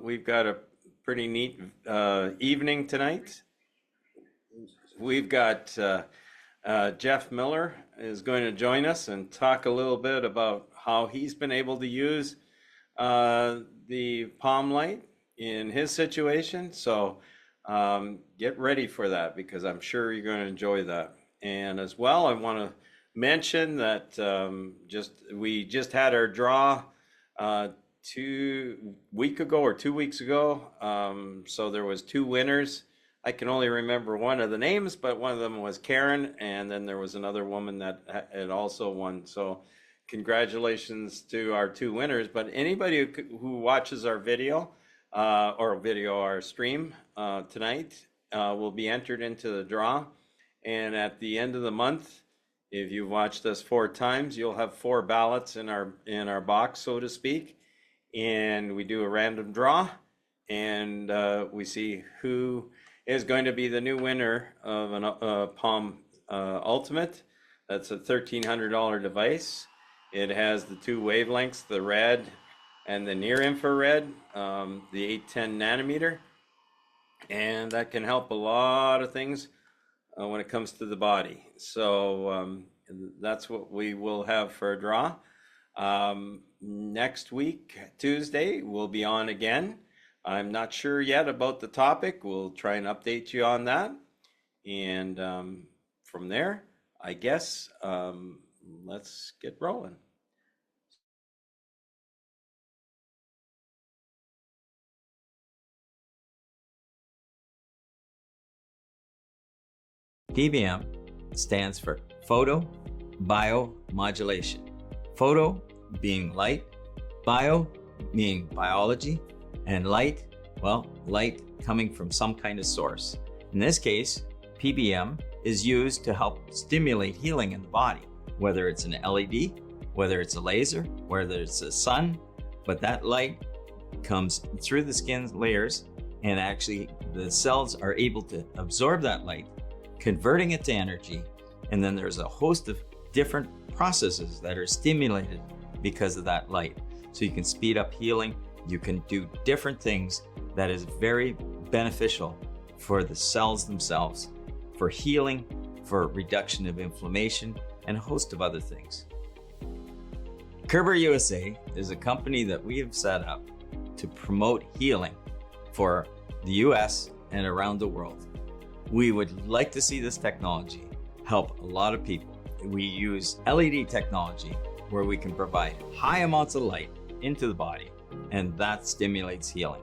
We've got a pretty neat evening tonight. We've got Jeff Miller is going to join us and talk a little bit about how he's been able to use the Palm Light in his situation. So get ready for that because I'm sure you're going to enjoy that. And as well, I want to mention that we just had our draw 2 weeks ago. So there was two winners. I can only remember one of the names, but one of them was Karen, and then there was another woman that had also won. So congratulations to our two winners. But anybody who watches our video our stream tonight will be entered into the draw. And at the end of the month, if you've watched us 4 times, you'll have 4 ballots in our box, so to speak. And we do a random draw, and we see who is going to be the new winner of a Palm Ultimate. That's a $1,300 device. It has the 2 wavelengths, the red and the near infrared, the 810 nanometer, and that can help a lot of things when it comes to the body. So that's what we will have for a draw. Next week, Tuesday, we'll be on again. I'm not sure yet about the topic. We'll try and update you on that. And from there, I guess, let's get rolling. PBM stands for Photobiomodulation. Photo being light, bio being biology, and light, well, light coming from some kind of source. In this case, PBM is used to help stimulate healing in the body, whether it's an LED, whether it's a laser, whether it's a sun, but that light comes through the skin layers, and actually the cells are able to absorb that light, converting it to energy, and then there's a host of different processes that are stimulated because of that light. So you can speed up healing, you can do different things that is very beneficial for the cells themselves, for healing, for reduction of inflammation, and a host of other things. Kerber USA is a company that we have set up to promote healing for the US and around the world. We would like to see this technology help a lot of people. We use LED technology where we can provide high amounts of light into the body, and that stimulates healing.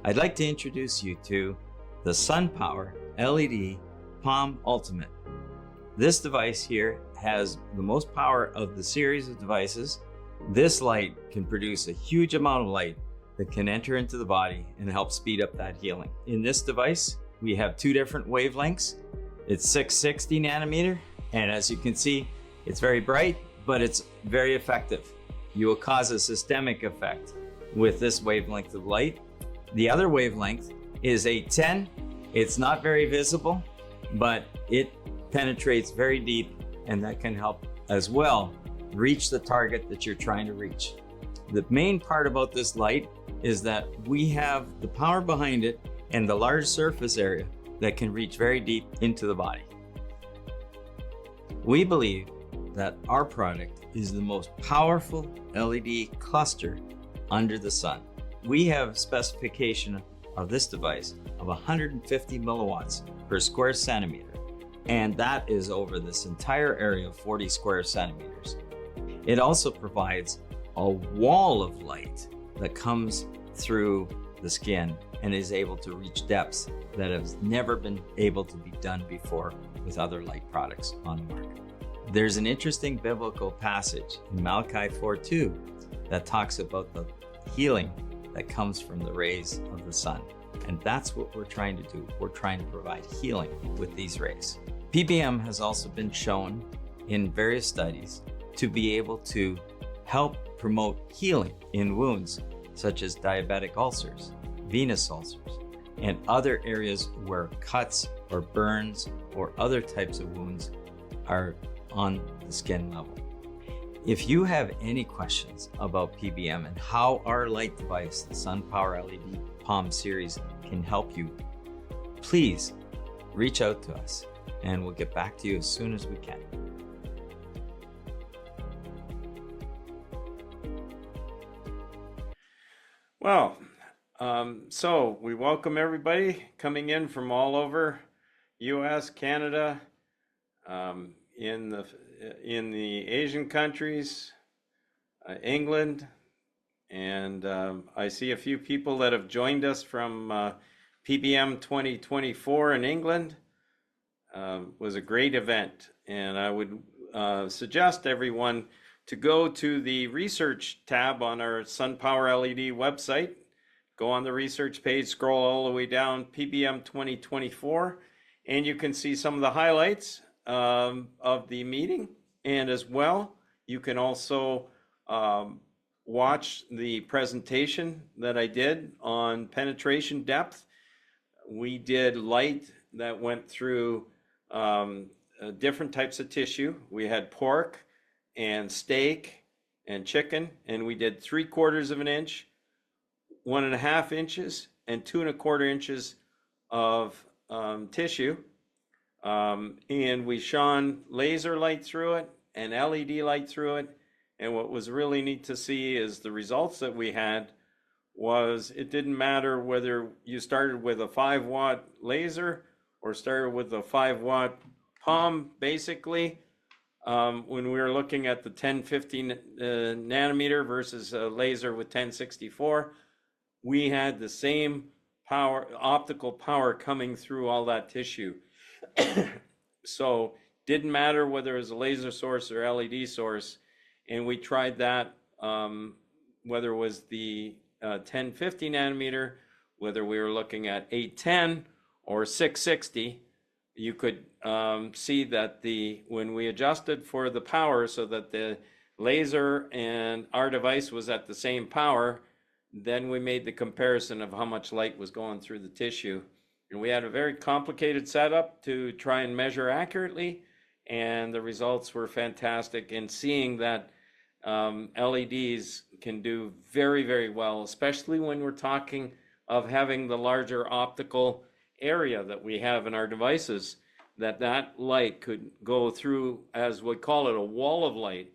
I'd like to introduce you to the SunPowerLED Palm Ultimate. This device here has the most power of the series of devices. This light can produce a huge amount of light that can enter into the body and help speed up that healing. In this device, we have 2 different wavelengths. It's 660 nanometer, and as you can see, it's very bright, but it's very effective. You will cause a systemic effect with this wavelength of light. The other wavelength is 810. It's not very visible, but it penetrates very deep, and that can help as well reach the target that you're trying to reach. The main part about this light is that we have the power behind it and the large surface area that can reach very deep into the body. We believe that our product is the most powerful LED cluster under the sun. We have specification of this device of 150 milliwatts per square centimeter, and that is over this entire area of 40 square centimeters. It also provides a wall of light that comes through the skin and is able to reach depths that have never been able to be done before with other light products on the market. There's an interesting biblical passage in Malachi 4:2 that talks about the healing that comes from the rays of the sun. And that's what we're trying to do. We're trying to provide healing with these rays. PBM has also been shown in various studies to be able to help promote healing in wounds such as diabetic ulcers, venous ulcers, and other areas where cuts or burns or other types of wounds are on the skin level. If you have any questions about PBM and how our light device, the SunPowerLED Palm series, can help you, please reach out to us and we'll get back to you as soon as we can. Well, so we welcome everybody coming in from all over US, Canada, in the Asian countries, England, and I see a few people that have joined us from PBM 2024 in England. Was a great event, and I would suggest everyone to go to the research tab on our SunPowerLED website. Go on the research page, scroll all the way down, PBM 2024, and you can see some of the highlights of the meeting. And as well, you can also watch the presentation that I did on penetration depth. We did light that went through different types of tissue. We had pork and steak and chicken, and we did 3/4 of an inch, 1.5 inches, and 2.25 inches of tissue. And we shone laser light through it and LED light through it. And what was really neat to see is the results that we had was it didn't matter whether you started with a 5-watt laser or started with a 5-watt palm, basically. When we were looking at the 1050 nanometer versus a laser with 1064, we had the same power, optical power coming through all that tissue. So didn't matter whether it was a laser source or LED source. And we tried that, whether it was the 1050 nanometer, whether we were looking at 810 or 660, you could see that when we adjusted for the power so that the laser and our device was at the same power, then we made the comparison of how much light was going through the tissue. And we had a very complicated setup to try and measure accurately, and the results were fantastic in seeing that LEDs can do very, very well, especially when we're talking of having the larger optical area that we have in our devices, that light could go through, as we call it, a wall of light,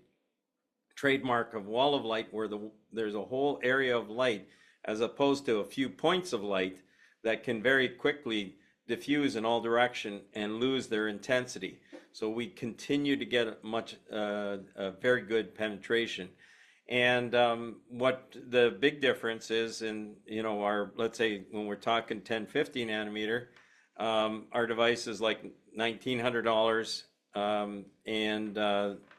trademark of wall of light, where there's a whole area of light as opposed to a few points of light that can very quickly diffuse in all direction and lose their intensity. So we continue to get a very good penetration. And what the big difference is in, our, let's say when we're talking 1050 nanometer, our device is like $1,900, and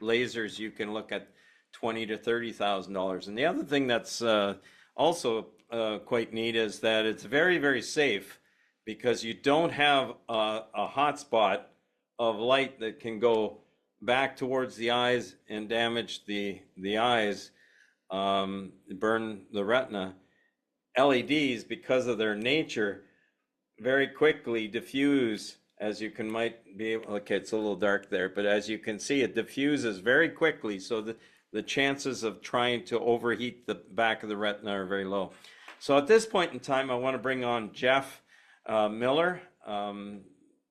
lasers you can look at $20,000 to $30,000. And the other thing that's also quite neat is that it's very, very safe, because you don't have a hot spot of light that can go back towards the eyes and damage the eyes, burn the retina. LEDs, because of their nature, very quickly diffuse, as you might be able, okay, it's a little dark there, but as you can see, it diffuses very quickly, so the chances of trying to overheat the back of the retina are very low. So at this point in time, I want to bring on Jeff Miller.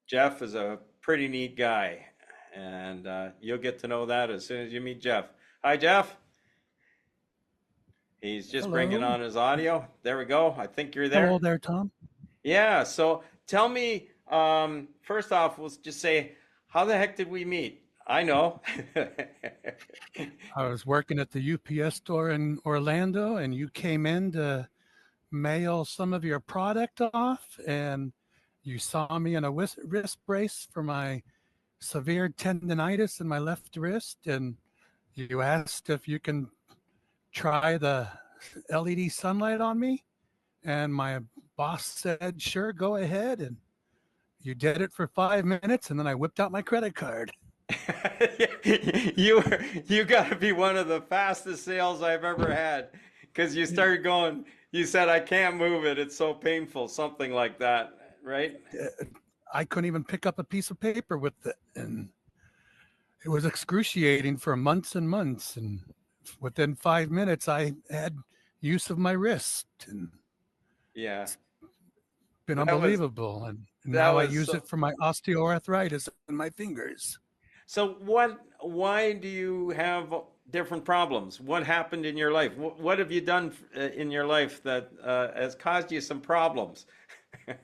Jeff is a pretty neat guy, and you'll get to know that as soon as you meet Jeff. Hi, Jeff. He's just Hello. bringing on his audio. There we go. I think you're there. Hello there, Tom. Yeah, so tell me, first off, we'll just say, how the heck did we meet? I know. I was working at the UPS store in Orlando, and you came in to mail some of your product off, and you saw me in a wrist brace for my severe tendonitis in my left wrist, and you asked if you can try the LED sunlight on me, and my boss said, sure, go ahead, and you did it for 5 minutes, and then I whipped out my credit card. You got to be one of the fastest sales I've ever had, because you started going, you said, I can't move it, it's so painful, something like that, right? I couldn't even pick up a piece of paper with it, and It was excruciating for months and months. And within 5 minutes, I had use of my wrist, and Yeah, it's been that was unbelievable. And that now I was use so. it for my osteoarthritis in my fingers. So what? Why do you have different problems? What happened in your life? What have you done in your life that has caused you some problems?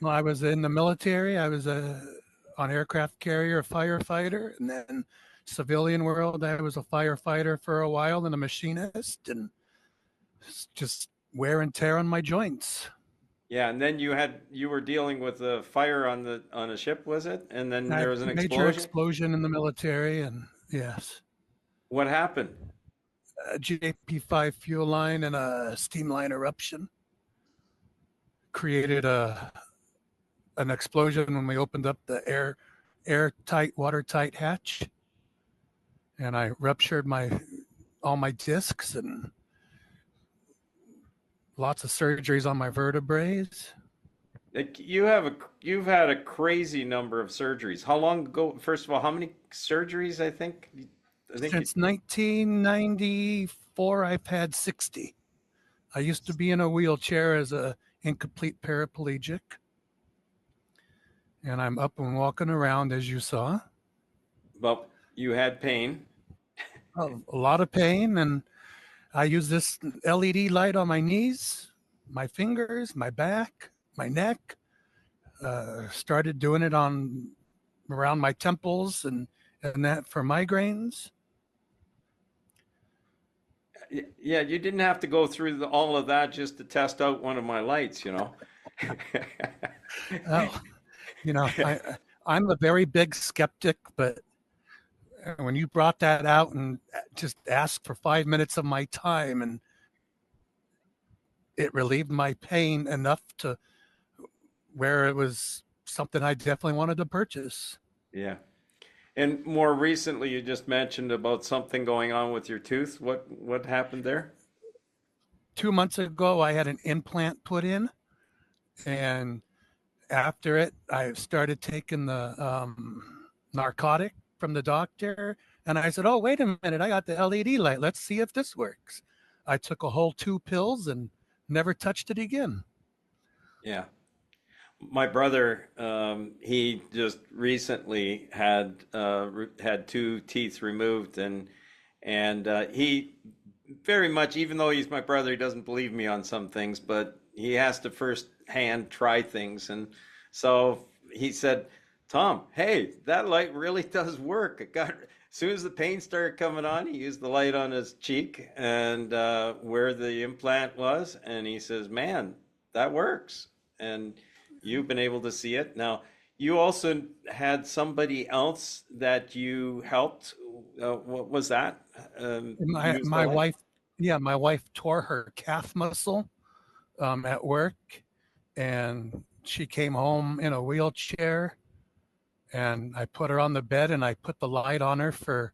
Well, I was in the military. I was on aircraft carrier, a firefighter, and then civilian world. I was a firefighter for a while and a machinist, and it's just wear and tear on my joints. Yeah, and then you were dealing with a fire on the on a ship, was it? And then I there had was an major explosion. explosion in the military, and yes, What happened? a JP5 fuel line and a steam line eruption created an explosion when we opened up the airtight, watertight hatch, and I ruptured my all my discs and lots of surgeries on my vertebrae. Like you've had a crazy number of surgeries. How long ago? First of all, how many surgeries? I think you, Since 1994, I've had 60. I used to be in a wheelchair as a incomplete paraplegic, and I'm up and walking around as you saw. well, you had pain. A lot of pain, and I use this LED light on my knees, my fingers, my back, my neck. Started doing it on around my temples and that for migraines. Yeah, you didn't have to go through all of that just to test out one of my lights, you know. Oh, you know, I'm a very big skeptic, but when you brought that out and just asked for 5 minutes of my time, and it relieved my pain enough to where it was something I definitely wanted to purchase. Yeah. And more recently, you just mentioned about something going on with your tooth. What happened there? 2 months ago, I had an implant put in, and after it, I started taking the narcotic from the doctor. And I said, "Oh, wait a minute, I got the LED light. Let's see if this works." I took a whole 2 pills and never touched it again. Yeah. My brother, he just recently had two teeth removed, and he very much, even though he's my brother, he doesn't believe me on some things, but he has to first hand try things, and so he said, "Tom, hey, that light really does work." It got as soon as the pain started coming on, he used the light on his cheek and where the implant was, and he says, "Man, that works." And you've been able to see it. Now, you also had somebody else that you helped. What was that? My Use the my light? wife, yeah, my wife tore her calf muscle at work, and she came home in a wheelchair, and I put her on the bed and I put the light on her for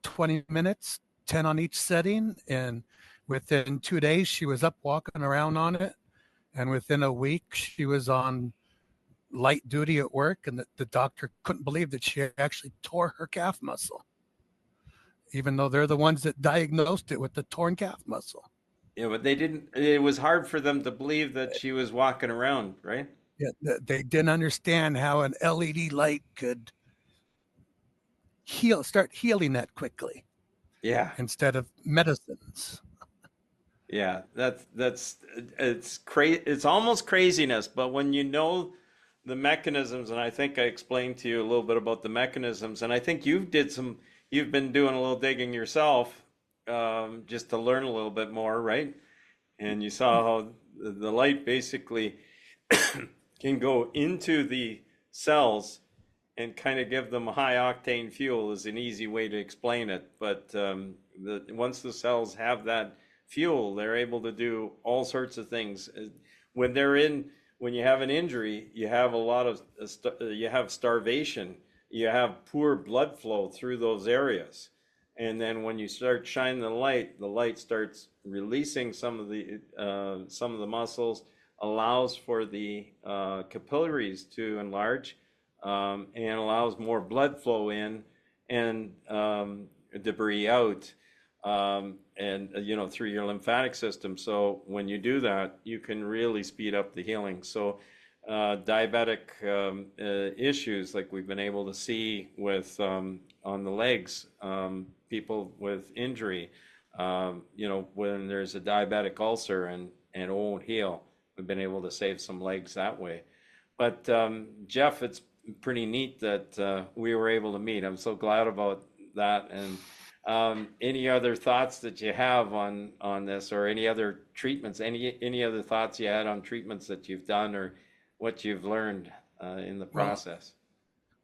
20 minutes, 10 on each setting. And within 2 days, she was up walking around on it. And within a week, she was on light duty at work. And the doctor couldn't believe that she actually tore her calf muscle, even though they're the ones that diagnosed it with the torn calf muscle. Yeah, but they didn't. It was hard for them to believe that she was walking around, right? Yeah, they didn't understand how an LED light could start healing that quickly Yeah, instead of medicines. yeah. That's it's crazy. It's almost craziness, but when you know the mechanisms, and I think I explained to you a little bit about the mechanisms, and I think you've been doing a little digging yourself, just to learn a little bit more, right? And you saw how the light basically can go into the cells and kind of give them a high octane fuel is an easy way to explain it. But once the cells have that fuel, they're able to do all sorts of things. When they're in, when you have an injury, you have a lot of, you have starvation, you have poor blood flow through those areas. And then when you start shining the light starts releasing some of the muscles, allows for the capillaries to enlarge, and allows more blood flow in, and debris out, and through your lymphatic system. So when you do that, you can really speed up the healing. So diabetic issues, like we've been able to see with on the legs, people with injury, when there's a diabetic ulcer and it won't heal, we've been able to save some legs that way. But Jeff, it's pretty neat that we were able to meet. I'm so glad about that. And any other thoughts that you have on this, or any other treatments, any other thoughts you had on treatments that you've done or what you've learned in the process?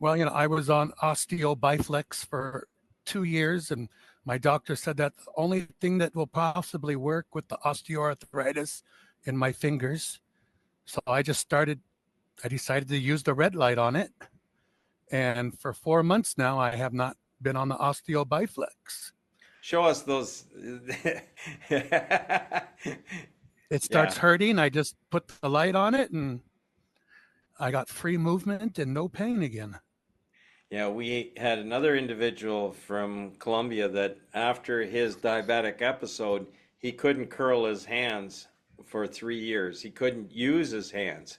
Well, I was on Osteobiflex for 2 years, and my doctor said that the only thing that will possibly work with the osteoarthritis in my fingers. So I decided to use the red light on it. And for 4 months now, I have not been on the Osteobiflex. Show us those. It starts hurting. I just put the light on it and I got free movement and no pain again. Yeah, we had another individual from Colombia that after his diabetic episode, he couldn't curl his hands for 3 years. He couldn't use his hands.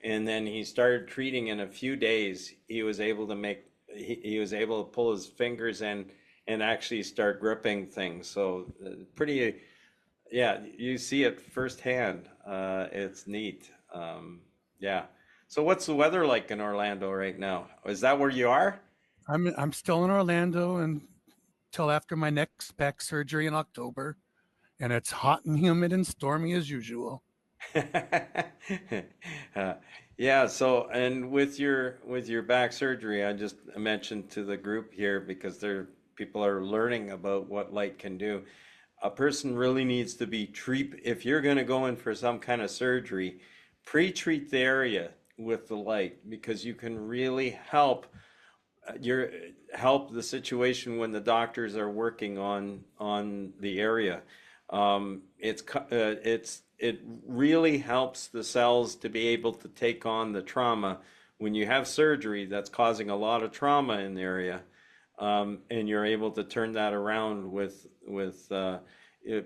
And then he started treating. In a few days, he was able to he was able to pull his fingers in and actually start gripping things. So pretty, you see it firsthand. It's neat. Yeah. So what's the weather like in Orlando right now? Is that where you are? I'm still in Orlando until after my next back surgery in October, and it's hot and humid and stormy as usual. Yeah, so and with your back surgery, I just mentioned to the group here, because people are learning about what light can do. A person really needs to be if you're going to go in for some kind of surgery, pre-treat the area with the light, because you can really help the situation when the doctors are working on the area. It really helps the cells to be able to take on the trauma when you have surgery that's causing a lot of trauma in the area, and you're able to turn that around with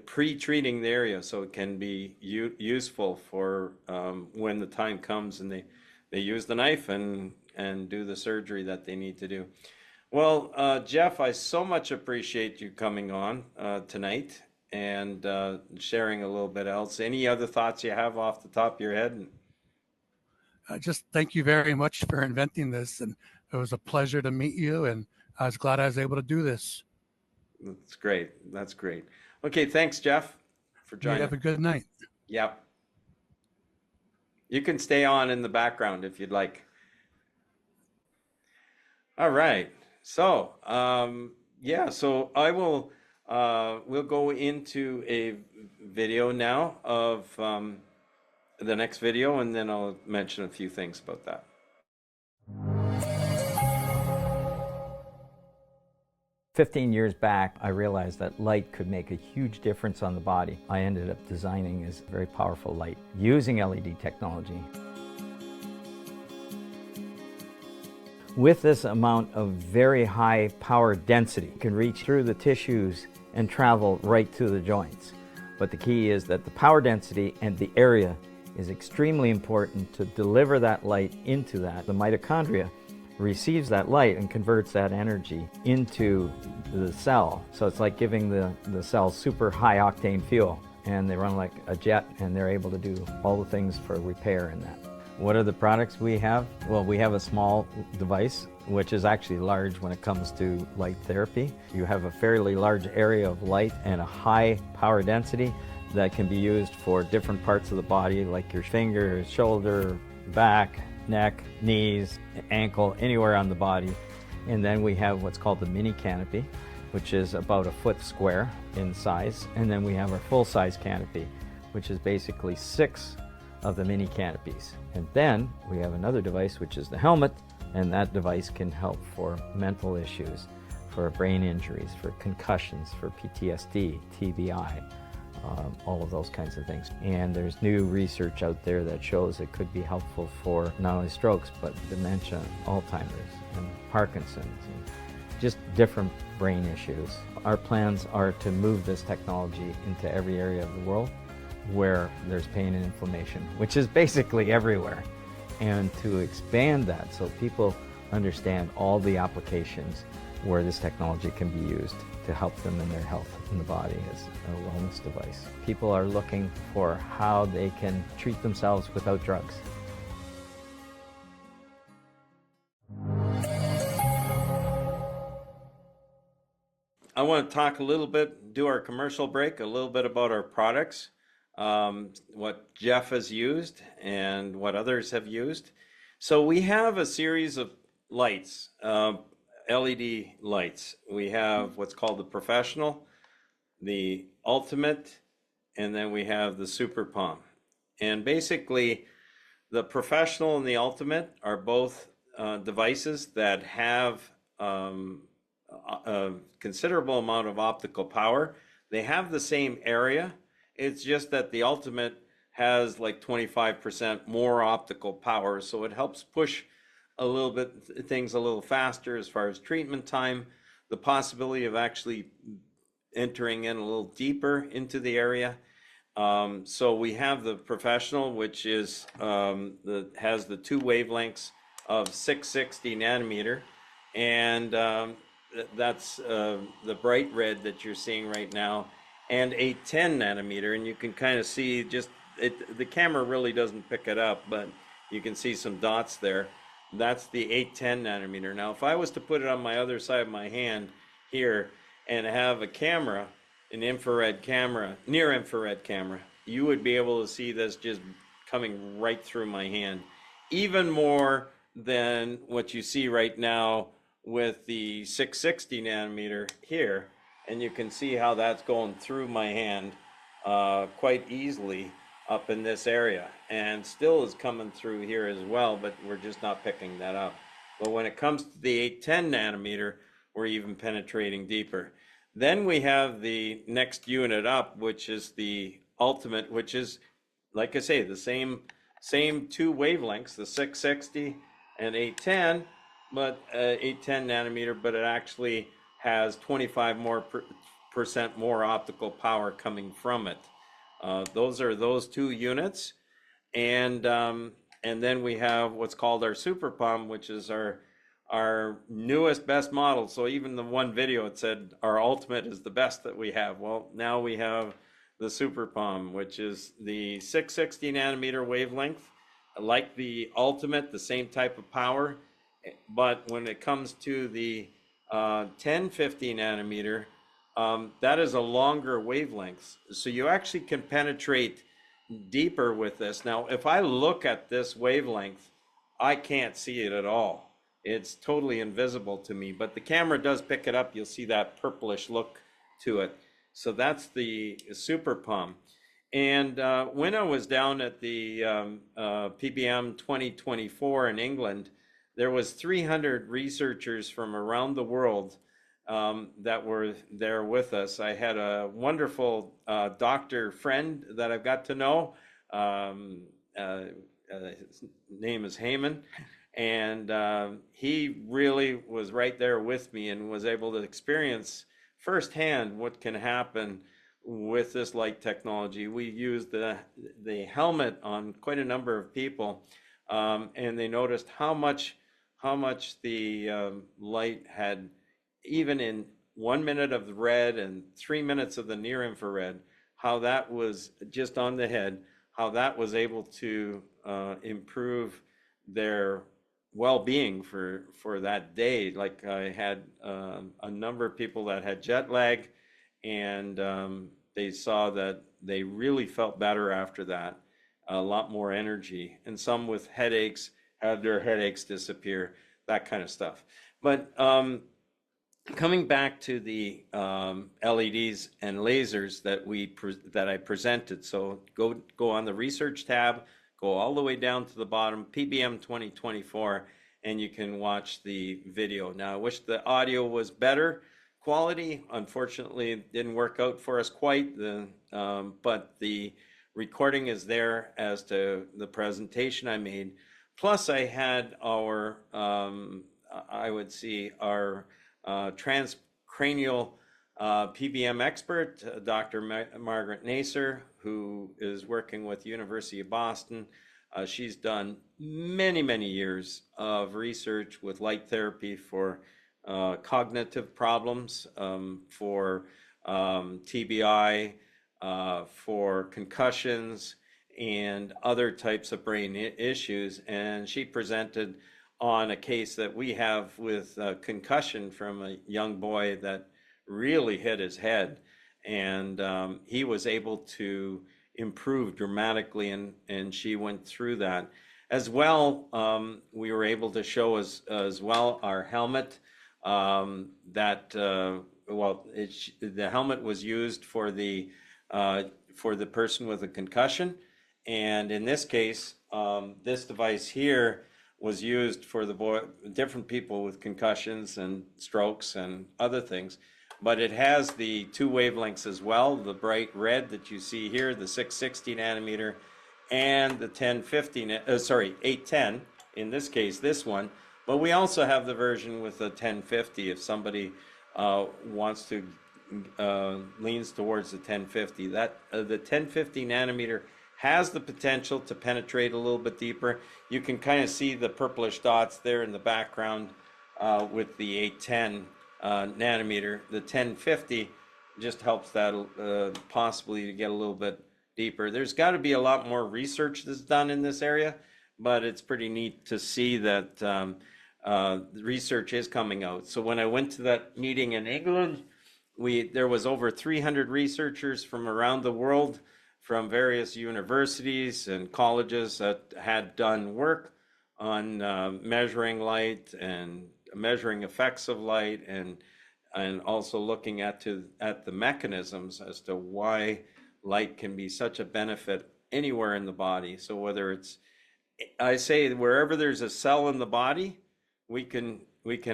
pre-treating the area, so it can be useful for when the time comes and they use the knife and do the surgery that they need to do. Well, Jeff, I so much appreciate you coming on tonight and sharing a little bit else. Any other thoughts you have off the top of your head? Just thank you very much for inventing this, and it was a pleasure to meet you, and I was glad I was able to do this. That's great. That's great. Okay, thanks, Jeff, for joining. You have a good night. Yep. You can stay on in the background if you'd like. All right. So, so I will, we'll go into a video now of the next video, and then I'll mention a few things about that. 15 years back, I realized that light could make a huge difference on the body. I ended up designing this very powerful light using LED technology. With this amount of very high power density, it can reach through the tissues and travel right to the joints. But the key is that the power density and the area is extremely important to deliver that light into that. The mitochondria receives that light and converts that energy into the cell. So it's like giving the cell super high octane fuel, and they run like a jet, and they're able to do all the things for repair in that. What are the products we have? Well, we have a small device, which is actually large when it comes to light therapy. You have a fairly large area of light and a high power density that can be used for different parts of the body, like your finger, shoulder, back, neck, knees, ankle, anywhere on the body. And then we have what's called the mini canopy, which is about a foot square in size. And then we have our full-size canopy, which is basically 6 of the mini canopies. And then we have another device, which is the helmet, and that device can help for mental issues, for brain injuries, for concussions, for PTSD, TBI, all of those kinds of things. And there's new research out there that shows it could be helpful for not only strokes, but dementia, Alzheimer's, and Parkinson's, and just different brain issues. Our plans are to move this technology into every area of the world where there's pain and inflammation, which is basically everywhere, and to expand that so people understand all the applications where this technology can be used to help them in their health in the body as a wellness device. People are looking for how they can treat themselves without drugs. I want to talk a little bit, do our commercial break, a little bit about our products, what Jeff has used and what others have used. So we have a series of lights, LED lights. We have what's called the Professional, the Ultimate, and then we have the Super Palm. And basically, the Professional and the Ultimate are both devices that have a considerable amount of optical power. They have the same area. It's just that the Ultimate has like 25% more optical power, so it helps push a little bit things a little faster as far as treatment time, the possibility of actually entering in a little deeper into the area. So we have the Professional, which is has the two wavelengths of 660 nanometer, and that's the bright red that you're seeing right now, and 810 nanometer, and you can kind of see just the camera really doesn't pick it up, but you can see some dots there. That's the 810 nanometer. Now, if I was to put it on my other side of my hand here and have a camera, an infrared camera, near infrared camera, you would be able to see this just coming right through my hand, even more than what you see right now with the 660 nanometer here. And you can see how that's going through my hand quite easily up in this area, and still is coming through here as well, but we're just not picking that up. But when it comes to the 810 nanometer, we're even penetrating deeper. Then we have the next unit up, which is the Ultimate, which is, like I say, the same two wavelengths, the 660 and 810, but 810 nanometer, but it actually has 25% more optical power coming from it. Those are those two units, and then we have what's called our Super Palm, which is our newest, best model. So even the one video, it said our Ultimate is the best that we have. Well, now we have the Super Palm, which is the 660 nanometer wavelength, like the Ultimate, the same type of power, but when it comes to the 1050 nanometer, that is a longer wavelength. So you actually can penetrate deeper with this. Now, if I look at this wavelength, I can't see it at all. It's totally invisible to me, but the camera does pick it up. You'll see that purplish look to it. So that's the Super Palm. And when I was down at the PBM 2024 in England, there was 300 researchers from around the world that were there with us. I had a wonderful doctor friend that I've got to know. His name is Heyman, and he really was right there with me and was able to experience firsthand what can happen with this light technology. We used the helmet on quite a number of people, and they noticed how much the light had, even in 1 minute of the red and 3 minutes of the near infrared, how that was just on the head, how that was able to improve their well-being for that day. Like I had a number of people that had jet lag, and they saw that they really felt better after that, a lot more energy, and some with headaches had their headaches disappear, that kind of stuff. But coming back to the LEDs and lasers that I presented, so go on the research tab, go all the way down to the bottom, PBM 2024, and you can watch the video. Now, I wish the audio was better quality. Unfortunately, it didn't work out for us quite, but the recording is there as to the presentation I made. Plus, I had our, I would see our transcranial PBM expert, Dr. Margaret Naser, who is working with University of Boston. She's done many, many years of research with light therapy for cognitive problems, for TBI, for concussions, and other types of brain issues. And she presented on a case that we have with concussion from a young boy that really hit his head. And he was able to improve dramatically, and she went through that. As well, we were able to show as well our helmet that, the helmet was used for the person with a concussion. And in this case, this device here was used for different people with concussions and strokes and other things. But it has the 2 wavelengths as well, the bright red that you see here, the 660 nanometer, and the 810, in this case, this one. But we also have the version with the 1050 if somebody wants to, leans towards the 1050. The 1050 nanometer has the potential to penetrate a little bit deeper. You can kind of see the purplish dots there in the background with the 810 nanometer. The 1050 just helps that possibly to get a little bit deeper. There's got to be a lot more research that's done in this area, but it's pretty neat to see that research is coming out. So when I went to that meeting in England, there was over 300 researchers from around the world, from various universities and colleges that had done work on measuring light and measuring effects of light, and also looking at the mechanisms as to why light can be such a benefit anywhere in the body. So whether it's, I say, wherever there's a cell in the body, we can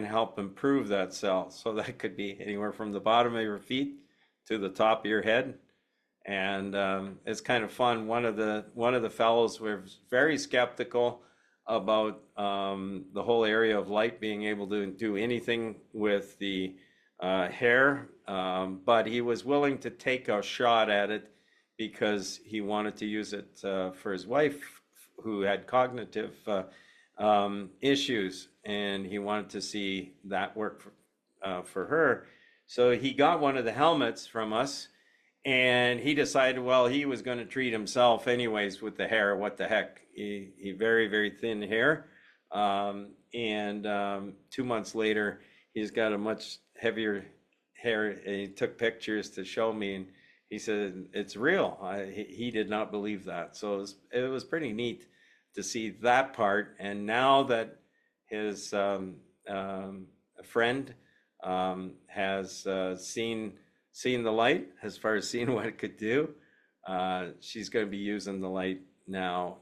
help improve that cell. So that could be anywhere from the bottom of your feet to the top of your head. And it's kind of fun. One of the fellows was very skeptical about the whole area of light being able to do anything with the hair, but he was willing to take a shot at it because he wanted to use it for his wife, who had cognitive issues, and he wanted to see that work for her. So he got one of the helmets from us, and he decided, well, he was going to treat himself anyways with the hair. What the heck? He very, very thin hair. And 2 months later, he's got a much heavier hair. And he took pictures to show me, and he said, it's real. He did not believe that. So it was pretty neat to see that part. And now that his friend has seen the light, as far as seeing what it could do, she's going to be using the light now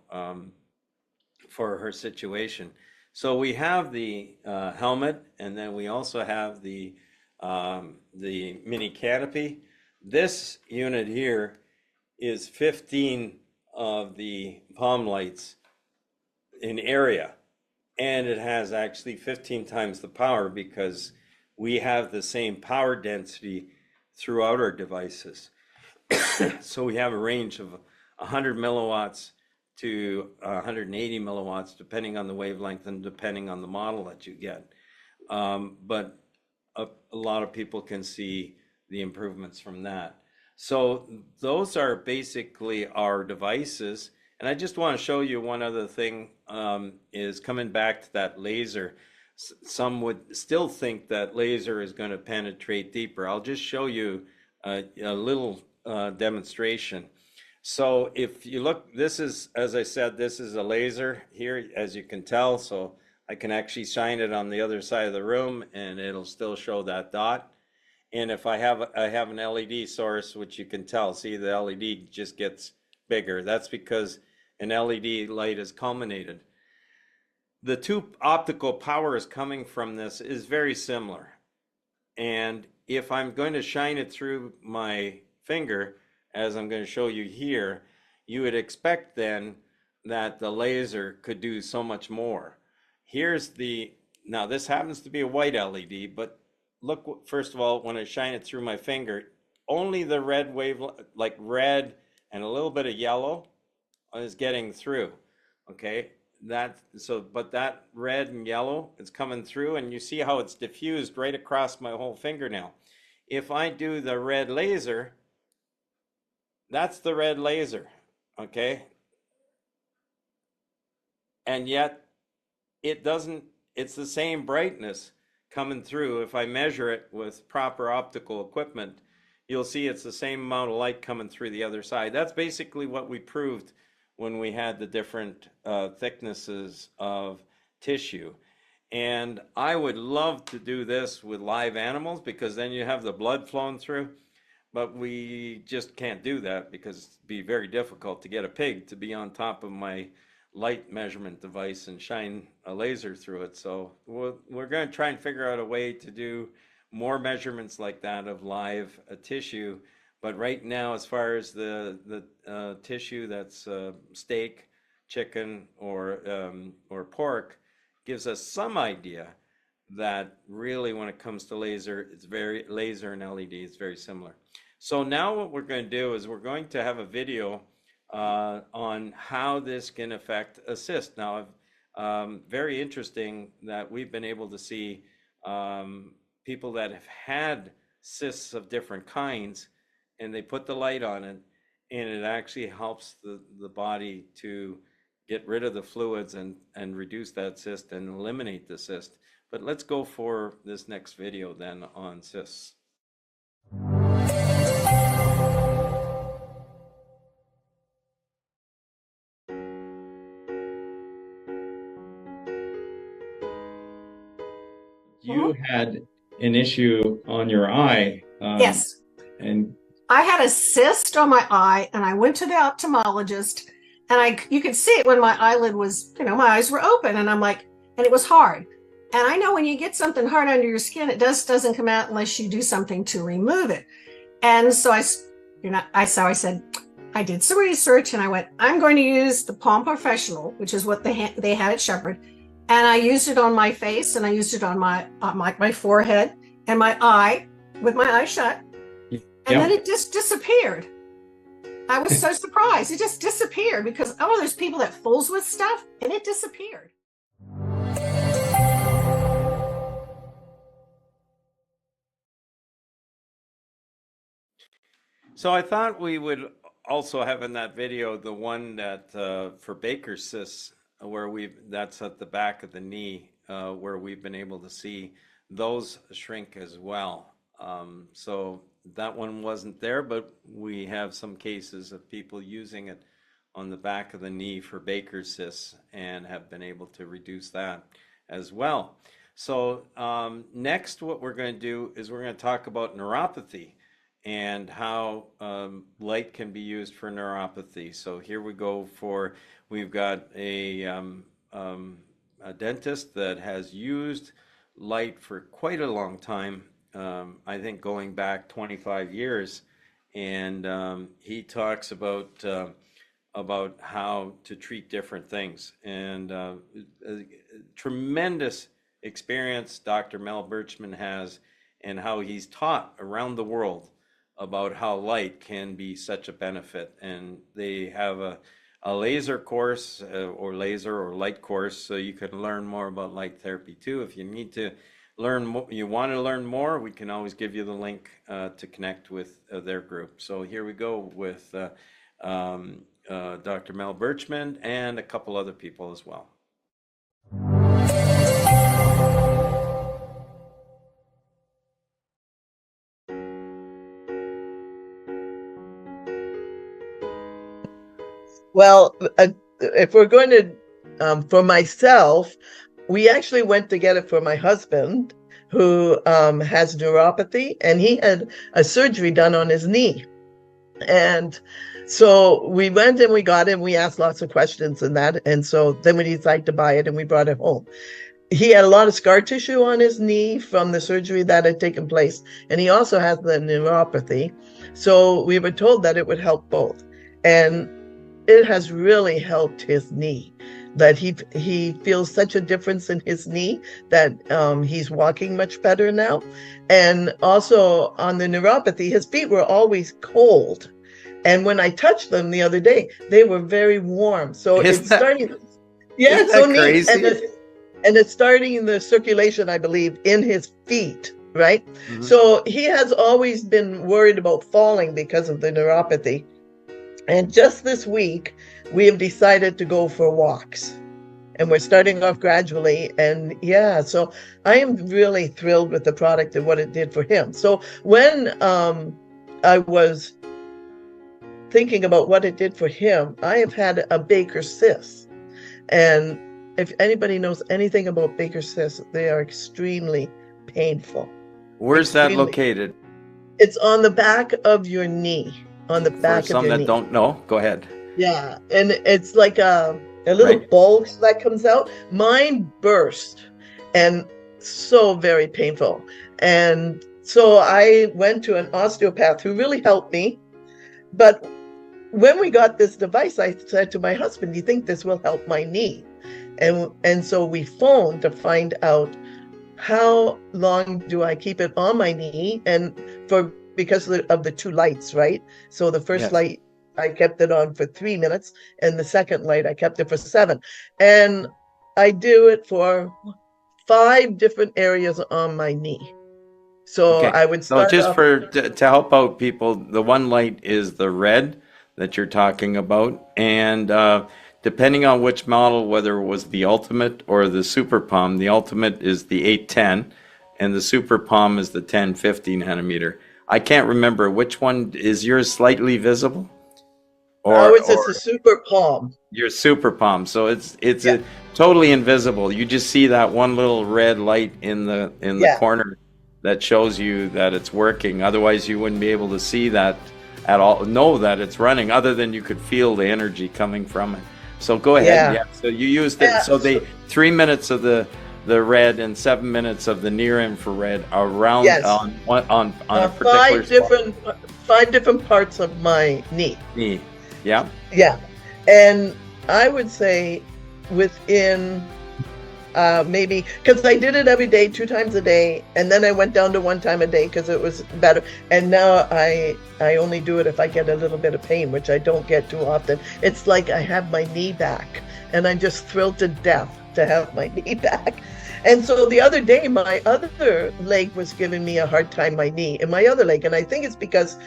for her situation. So we have the helmet, and then we also have the mini canopy. This unit here is 15 of the Palm lights in area, and it has actually 15 times the power, because we have the same power density throughout our devices. So we have a range of 100 milliwatts to 180 milliwatts, depending on the wavelength and depending on the model that you get. But a lot of people can see the improvements from that. So those are basically our devices. And I just want to show you one other thing, is coming back to that laser. Some would still think that laser is going to penetrate deeper. I'll just show you a little demonstration. So if you look, this is, as I said, this is a laser here, as you can tell. So I can actually shine it on the other side of the room, and it'll still show that dot. And if I have an LED source, which you can tell, see the LED just gets bigger. That's because an LED light is culminated. The two optical powers coming from this is very similar. And if I'm going to shine it through my finger, as I'm going to show you here, you would expect then that the laser could do so much more. Now this happens to be a white LED, but look, first of all, when I shine it through my finger, only the red wave, like red and a little bit of yellow is getting through. Okay, but that red and yellow is coming through, and you see how it's diffused right across my whole fingernail. If I do the red laser, that's the red laser, okay? And yet it doesn't, it's the same brightness coming through. If I measure it with proper optical equipment, you'll see it's the same amount of light coming through the other side. That's basically what we proved when we had the different thicknesses of tissue. And I would love to do this with live animals, because then you have the blood flowing through. But we just can't do that because it'd be very difficult to get a pig to be on top of my light measurement device and shine a laser through it. So we're going to try and figure out a way to do more measurements like that of live tissue. But right now, as far as the tissue that's steak, chicken, or pork, gives us some idea that really when it comes to laser and LED, it's very similar. So now what we're going to do is we're going to have a video on how this can affect a cyst. Now, very interesting that we've been able to see people that have had cysts of different kinds, and they put the light on it, and it actually helps the body to get rid of the fluids and reduce that cyst and eliminate the cyst. But let's go for this next video then on cysts. You had an issue on your eye. Yes. And I had a cyst on my eye, and I went to the ophthalmologist, and you could see it when my eyelid was, my eyes were open, and I'm like, and it was hard. And I know when you get something hard under your skin, it doesn't come out unless you do something to remove it. And so I said, I did some research, and I went, I'm going to use the Palm Professional, which is what they had at Shepherd. And I used it on my face, and I used it on my forehead and my eye with my eyes shut. And then it just disappeared. I was so surprised. It just disappeared because, there's people that fools with stuff, and it disappeared. so I thought we would also have in that video the one that for Baker's cysts, where that's at the back of the knee, where we've been able to see those shrink as well. So that one wasn't there, but we have some cases of people using it on the back of the knee for Baker's cysts and have been able to reduce that as well. So next, what we're going to do is we're going to talk about neuropathy and how light can be used for neuropathy. So here we go we've got a dentist that has used light for quite a long time. I think going back 25 years, and he talks about how to treat different things, and tremendous experience Dr. Mel Burchman has, and how he's taught around the world about how light can be such a benefit. And they have a laser course or light course, so you can learn more about light therapy too. If you need to learn more, you want to learn more, we can always give you the link to connect with their group. So here we go with Dr. Mel Burchman and a couple other people as well. Well, if we're going to, for myself, we actually went to get it for my husband, who has neuropathy, and he had a surgery done on his knee. And so we went and we got it, and we asked lots of questions and that. And so then we decided to buy it, and we brought it home. He had a lot of scar tissue on his knee from the surgery that had taken place. And he also has the neuropathy. So we were told that it would help both. And it has really helped his knee. that he feels such a difference in his knee that he's walking much better now. And also on the neuropathy, his feet were always cold. And when I touched them the other day, they were very warm. So it's starting. Yeah, it's so neat. And it's starting the circulation, I believe, in his feet, right? Mm-hmm. So he has always been worried about falling because of the neuropathy. And just this week, we have decided to go for walks. And we're starting off gradually. And yeah, so I am really thrilled with the product and what it did for him. So when I was thinking about what it did for him, I have had a Baker cyst. And if anybody knows anything about Baker cysts, they are extremely painful. Where's that located? It's on the back of your knee. On the back of your knee. For some that don't know, go ahead. Yeah, and it's like a little bulge that comes out. Mine burst, and so very painful. And so I went to an osteopath who really helped me. But when we got this device, I said to my husband, "Do you think this will help my knee?" And so we phoned to find out how long do I keep it on my knee, and because of the two lights, right? So the first light, I kept it on for 3 minutes, and the second light, I kept it for 7. And I do it for 5 different areas on my knee. So I would start. So just to help out people, the one light is the red that you're talking about, and depending on which model, whether it was the Ultimate or the Super Palm, the Ultimate is the 810, and the Super Palm is the 1050 nanometer. I can't remember which one is yours slightly visible. It's a Super Palm. Your Super Palm, so it's totally invisible. You just see that one little red light in the corner that shows you that it's working. Otherwise, you wouldn't be able to see that at all, know that it's running, other than you could feel the energy coming from it. So go ahead. Yeah. So you used it. So they 3 minutes of the red and 7 minutes of the near infrared around on a particular five different parts of my knee. Yeah. Yeah. And I would say within maybe, because I did it every day, 2 times a day, and then I went down to 1 time a day because it was better. And now I only do it if I get a little bit of pain, which I don't get too often. It's like I have my knee back, and I'm just thrilled to death to have my knee back. And so the other day, my other leg was giving me a hard time, my knee and my other leg. And I think it's because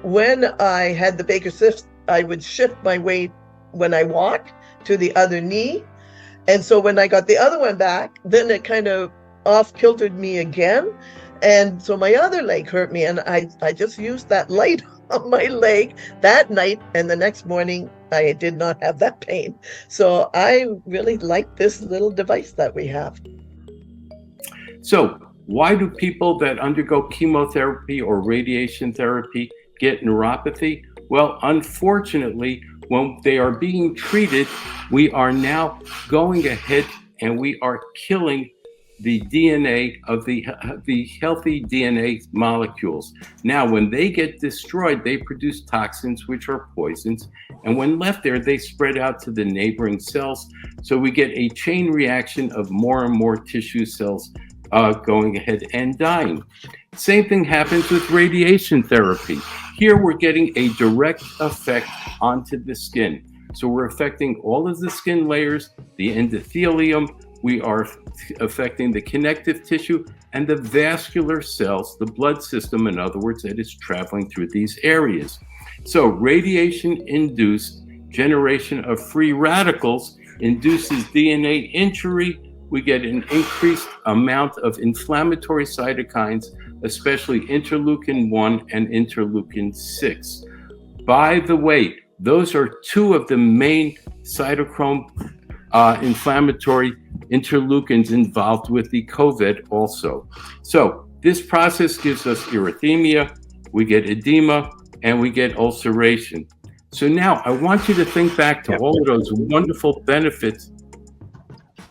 when I had the Baker cyst, I would shift my weight when I walk to the other knee. And so when I got the other one back, then it kind of off-kiltered me again. And so my other leg hurt me. And I just used that light on my leg that night. And the next morning, I did not have that pain. So I really like this little device that we have. So why do people that undergo chemotherapy or radiation therapy get neuropathy? Well, unfortunately, when they are being treated, we are now going ahead and we are killing the DNA of the healthy DNA molecules. Now, when they get destroyed, they produce toxins, which are poisons. And when left there, they spread out to the neighboring cells. So we get a chain reaction of more and more tissue cells going ahead and dying. Same thing happens with radiation therapy. Here we're getting a direct effect onto the skin. So we're affecting all of the skin layers, the endothelium, we are affecting the connective tissue and the vascular cells, the blood system, in other words, that is traveling through these areas. So radiation-induced generation of free radicals induces DNA injury. We get an increased amount of inflammatory cytokines, especially interleukin-1 and interleukin-6. By the way, those are 2 of the main cytochrome inflammatory interleukins involved with the COVID also. So this process gives us erythema, we get edema, and we get ulceration. So now I want you to think back to all of those wonderful benefits.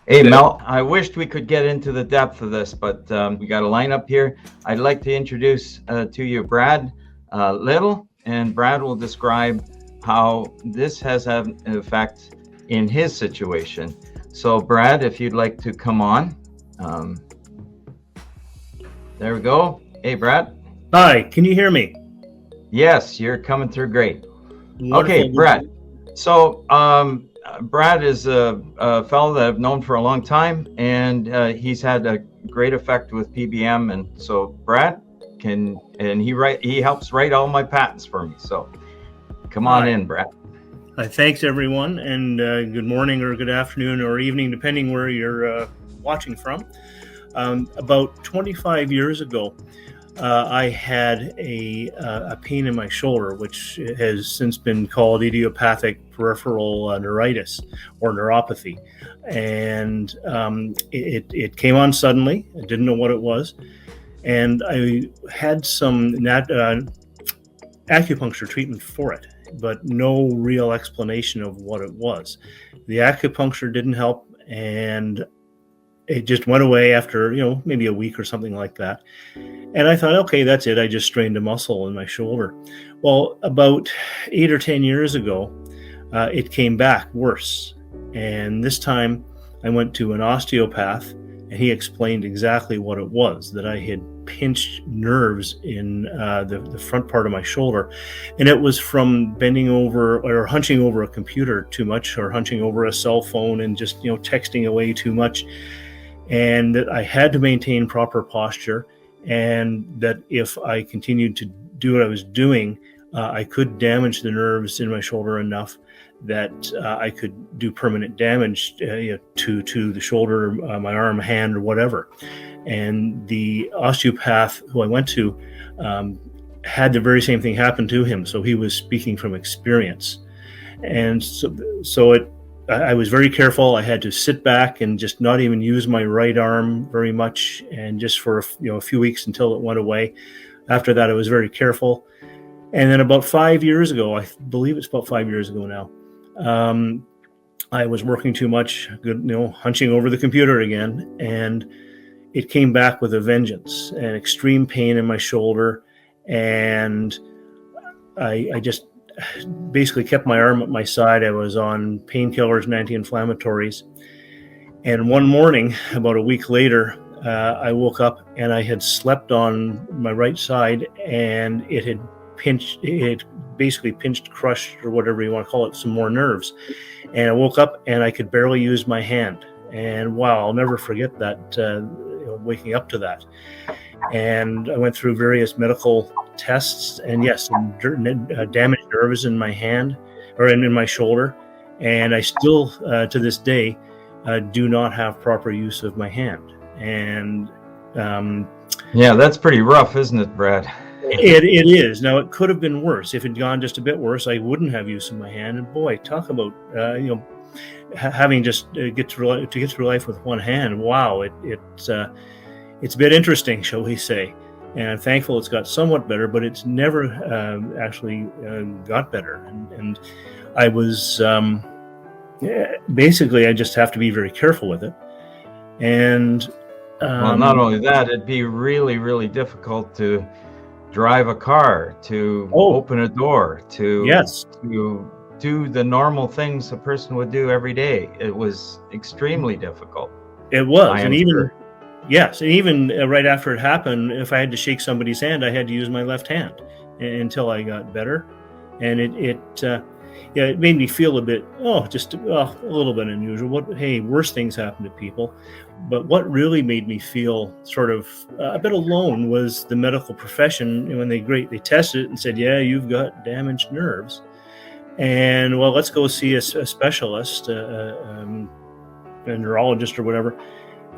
Hey, Mel, I wished we could get into the depth of this, but we got a lineup here. I'd like to introduce to you Brad Little, and Brad will describe how this has had an effect in his situation. So Brad, if you'd like to come on. There we go. Hey, Brad. Hi, can you hear me? Yes, you're coming through great. Wonderful. Okay, Brad. So Brad is a fellow that I've known for a long time, and he's had a great effect with PBM. And so Brad he helps write all my patents for me. So come on in, Brad. Thanks, everyone, and good morning or good afternoon or evening, depending where you're watching from. About 25 years ago, I had a pain in my shoulder, which has since been called idiopathic peripheral neuritis or neuropathy. And it came on suddenly. I didn't know what it was. And I had some acupuncture treatment for it, but no real explanation of what it was. The acupuncture didn't help, and it just went away after, maybe a week or something like that. And I thought, okay, that's it. I just strained a muscle in my shoulder. Well, about 8 or 10 years ago, it came back worse. And this time I went to an osteopath, and he explained exactly what it was, that I had pinched nerves in the front part of my shoulder. And it was from bending over or hunching over a computer too much, or hunching over a cell phone and just, texting away too much. And that I had to maintain proper posture, and that if I continued to do what I was doing, I could damage the nerves in my shoulder enough that I could do permanent damage to the shoulder, my arm, hand, or whatever. And the osteopath who I went to had the very same thing happen to him. So he was speaking from experience. And so I was very careful. I had to sit back and just not even use my right arm very much, and just for a few weeks until it went away. After that, I was very careful. And then about 5 years ago, I believe it's about 5 years ago now, I was working too much, hunching over the computer again, and it came back with a vengeance, an extreme pain in my shoulder, and I just basically kept my arm at my side. I was on painkillers and anti-inflammatories. And one morning, about a week later, I woke up and I had slept on my right side, and it had basically pinched, crushed, or whatever you want to call it, some more nerves. And I woke up and I could barely use my hand. And wow, I'll never forget that, waking up to that. And I went through various medical tests, and yes, some damaged nerves in my hand or in my shoulder. And I still, to this day, do not have proper use of my hand. And yeah, that's pretty rough, isn't it, Brad? It is. Now, it could have been worse. If it had gone just a bit worse, I wouldn't have use of my hand. And boy, talk about having just get through life with one hand. Wow, it's a bit interesting, shall we say? And I'm thankful it's got somewhat better, but it's never actually got better. And I was basically, I just have to be very careful with it. And well, not only that, it'd be really, really difficult to drive a car, to open a door, to do the normal things a person would do every day. It was extremely difficult. It was, and even right after it happened, if I had to shake somebody's hand, I had to use my left hand until I got better. And it made me feel a bit, a little bit unusual. Worse things happen to people. But what really made me feel sort of a bit alone was the medical profession. When they tested it and said, yeah, you've got damaged nerves. And well, let's go see a specialist, a neurologist or whatever.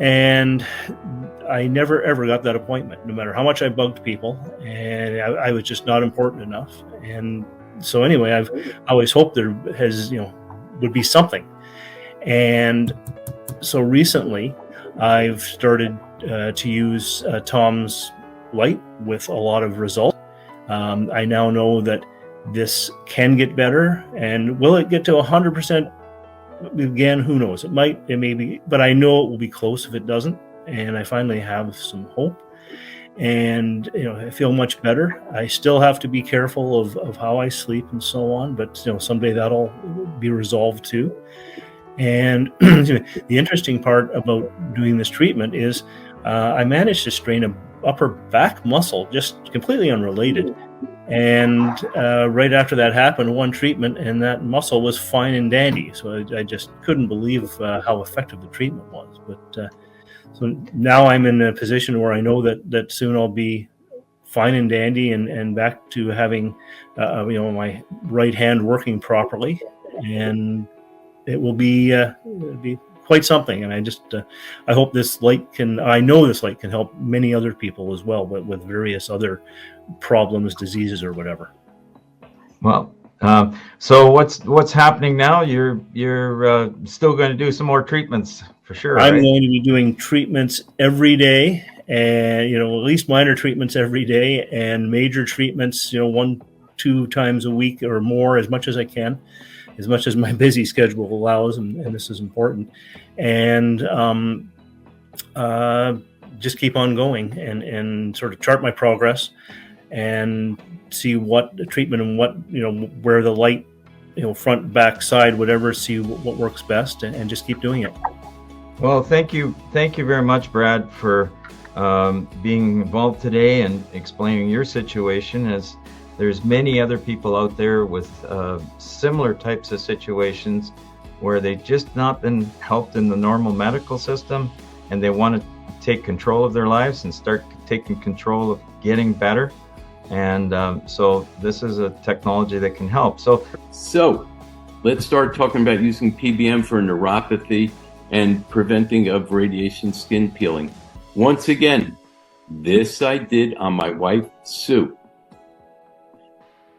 And I never, ever got that appointment, no matter how much I bugged people. And I was just not important enough. And so anyway, I've always hoped there would be something. And so recently I've started to use Tom's light with a lot of result. I now know that this can get better. And will it get to 100%? Again, who knows? It may be, but I know it will be close if it doesn't. And I finally have some hope. And I feel much better. I still have to be careful of how I sleep and so on, but someday that'll be resolved too. And the interesting part about doing this treatment is I managed to strain a upper back muscle, just completely unrelated. And right after that happened, one treatment, and that muscle was fine and dandy. So I just couldn't believe how effective the treatment was. But so now I'm in a position where I know that soon I'll be fine and dandy and back to having my right hand working properly, and it will be quite something. And I hope I know this light can help many other people as well, but with various other problems, diseases, or whatever. Well, so what's happening now? You're still going to do some more treatments for sure. I'm right? going to be doing treatments every day, and at least minor treatments every day, and major treatments 1-2 times a week or more, as much as I can, as much as my busy schedule allows, and this is important. And just keep on going and sort of chart my progress and see what the treatment and what where the light front, back, side, whatever, see what works best, and just keep doing it. Well, thank you very much, Brad, for being involved today and explaining your situation, as there's many other people out there with similar types of situations where they've just not been helped in the normal medical system, and they want to take control of their lives and start taking control of getting better. And so this is a technology that can help. So let's start talking about using PBM for neuropathy and preventing of radiation skin peeling. Once again, this I did on my wife, Sue.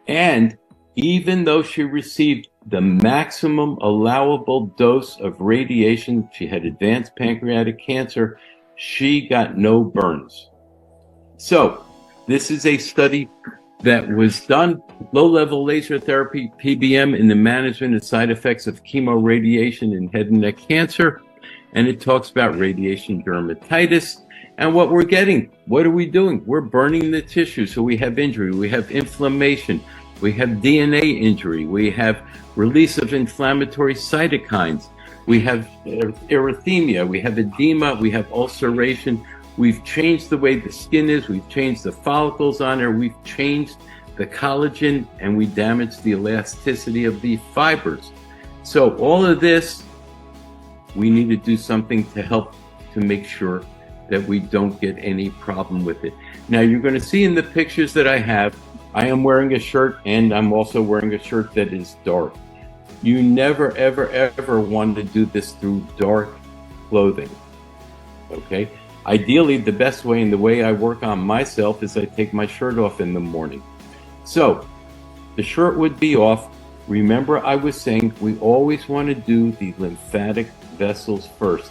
And even though she received the maximum allowable dose of radiation, she had advanced pancreatic cancer, she got no burns. So this is a study that was done, low-level laser therapy, PBM, in the management and side effects of chemoradiation in head and neck cancer. And it talks about radiation dermatitis. And what we're getting, what are we doing? We're burning the tissue. So we have injury, we have inflammation, we have DNA injury, we have release of inflammatory cytokines, we have erythema, we have edema, we have ulceration. We've changed the way the skin is, we've changed the follicles on there, we've changed the collagen, and we damaged the elasticity of the fibers. So all of this, we need to do something to help to make sure that we don't get any problem with it. Now you're going to see in the pictures that I have, I am wearing a shirt, and I'm also wearing a shirt that is dark. You never, ever, ever want to do this through dark clothing, okay? Ideally, the best way and the way I work on myself is I take my shirt off in the morning. So the shirt would be off. Remember, I was saying we always want to do the lymphatic vessels first.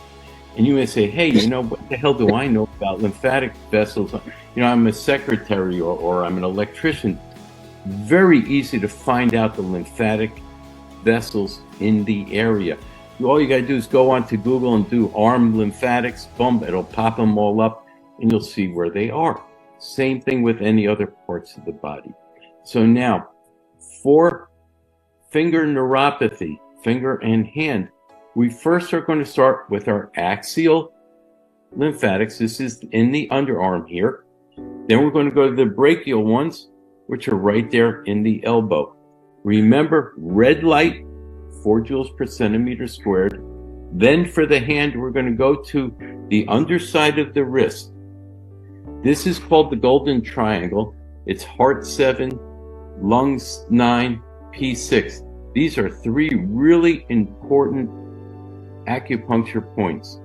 And you may say, hey, what the hell do I know about lymphatic vessels? I'm a secretary or I'm an electrician. Very easy to find out the lymphatic vessels in the area. All you got to do is go onto Google and do arm lymphatics, boom, it'll pop them all up, and you'll see where they are. Same thing with any other parts of the body. So now, for finger neuropathy, finger and hand, we first are going to start with our axial lymphatics. This is in the underarm here. Then we're going to go to the brachial ones, which are right there in the elbow. Remember, red light, 4 joules per centimeter squared. Then for the hand, we're going to go to the underside of the wrist. This is called the golden triangle. It's heart 7, lungs 9, P6. These are 3 really important acupuncture points.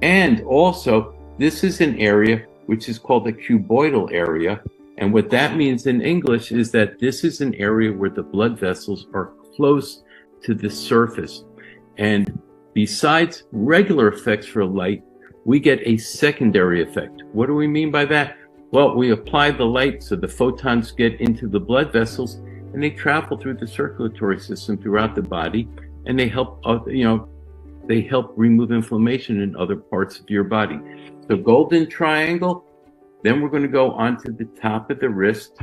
And also, this is an area which is called the cuboidal area. And what that means in English is that this is an area where the blood vessels are close to the surface. And besides regular effects for light, we get a secondary effect. What do we mean by that? Well, we apply the light so the photons get into the blood vessels and they travel through the circulatory system throughout the body, and they help, they help remove inflammation in other parts of your body. So golden triangle, then we're going to go onto the top of the wrist.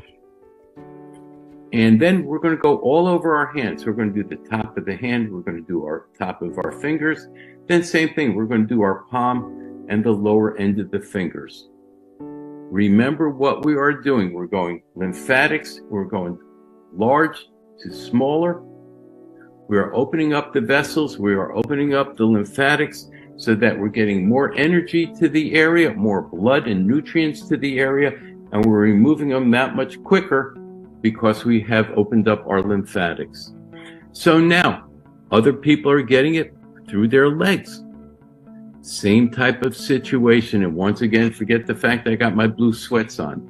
And then we're going to go all over our hands. We're going to do the top of the hand. We're going to do our top of our fingers. Then same thing. We're going to do our palm and the lower end of the fingers. Remember what we are doing. We're going lymphatics. We're going large to smaller. We are opening up the vessels. We are opening up the lymphatics so that we're getting more energy to the area, more blood and nutrients to the area, and we're removing them that much quicker because we have opened up our lymphatics. So now, other people are getting it through their legs. Same type of situation. And once again, forget the fact that I got my blue sweats on.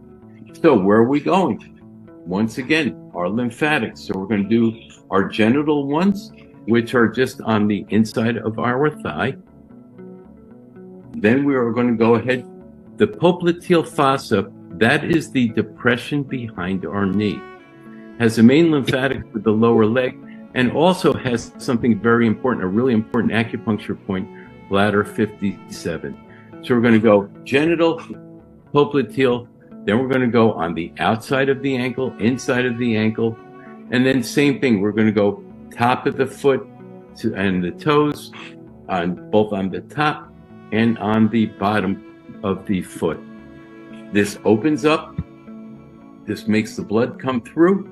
So where are we going? Once again, our lymphatics. So we're going to do our genital ones, which are just on the inside of our thigh. Then we are going to go ahead. The popliteal fossa, that is the depression behind our knee, has the main lymphatic for the lower leg, and also has something very important, a really important acupuncture point, bladder 57. So we're going to go genital, popliteal, then we're going to go on the outside of the ankle, inside of the ankle, and then same thing, we're going to go top of the foot and the toes, both on the top and on the bottom of the foot. This opens up, this makes the blood come through,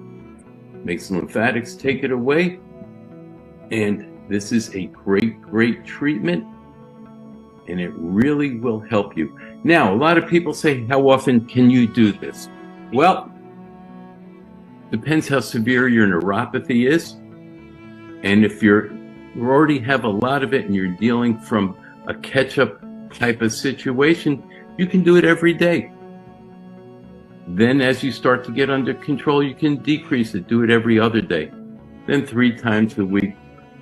makes the lymphatics take it away, and this is a great treatment, and it really will help you. Now, a lot of people say, how often can you do this? Well, depends how severe your neuropathy is, and if you already have a lot of it and you're dealing from a catch-up type of situation, you can do it every day. Then as you start to get under control, you can decrease it, do it every other day, then 3 times a week,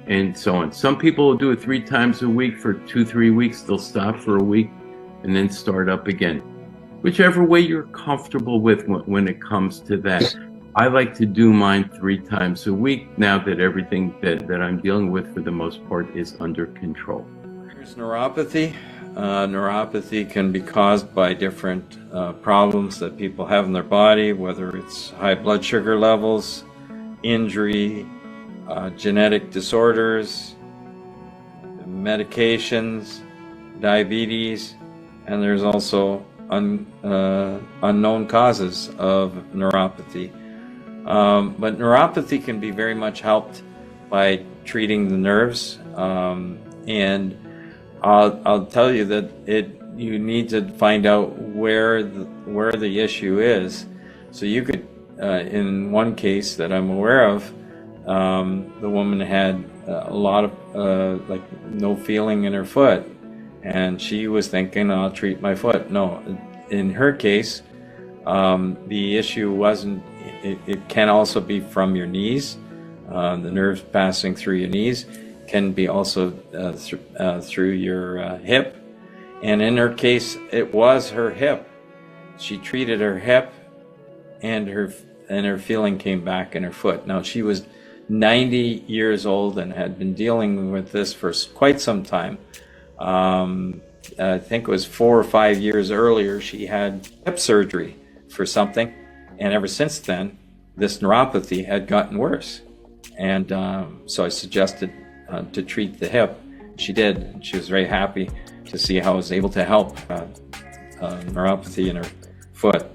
and so on. Some people will do it 3 times a week for 2-3 weeks. They'll stop for a week and then start up again. Whichever way you're comfortable with when it comes to that. I like to do mine 3 times a week now that everything that I'm dealing with for the most part is under control. Here's neuropathy. Neuropathy can be caused by different problems that people have in their body, whether it's high blood sugar levels, injury, genetic disorders, medications, diabetes, and there's also unknown causes of neuropathy. But neuropathy can be very much helped by treating the nerves, and I'll tell you that you need to find out where the issue is. So you could, in one case that I'm aware of, the woman had a lot of like no feeling in her foot, and she was thinking, I'll treat my foot. No, in her case, the issue wasn't. It can also be from your knees. The nerves passing through your knees can be also through your hip, and in her case it was her hip. She treated her hip, and her feeling came back in her foot. Now she was 90 years old and had been dealing with this for quite some time. I think it was 4 or 5 years earlier she had hip surgery for something, and ever since then this neuropathy had gotten worse, and so I suggested to treat the hip. She did. She was very happy to see how I was able to help neuropathy in her foot.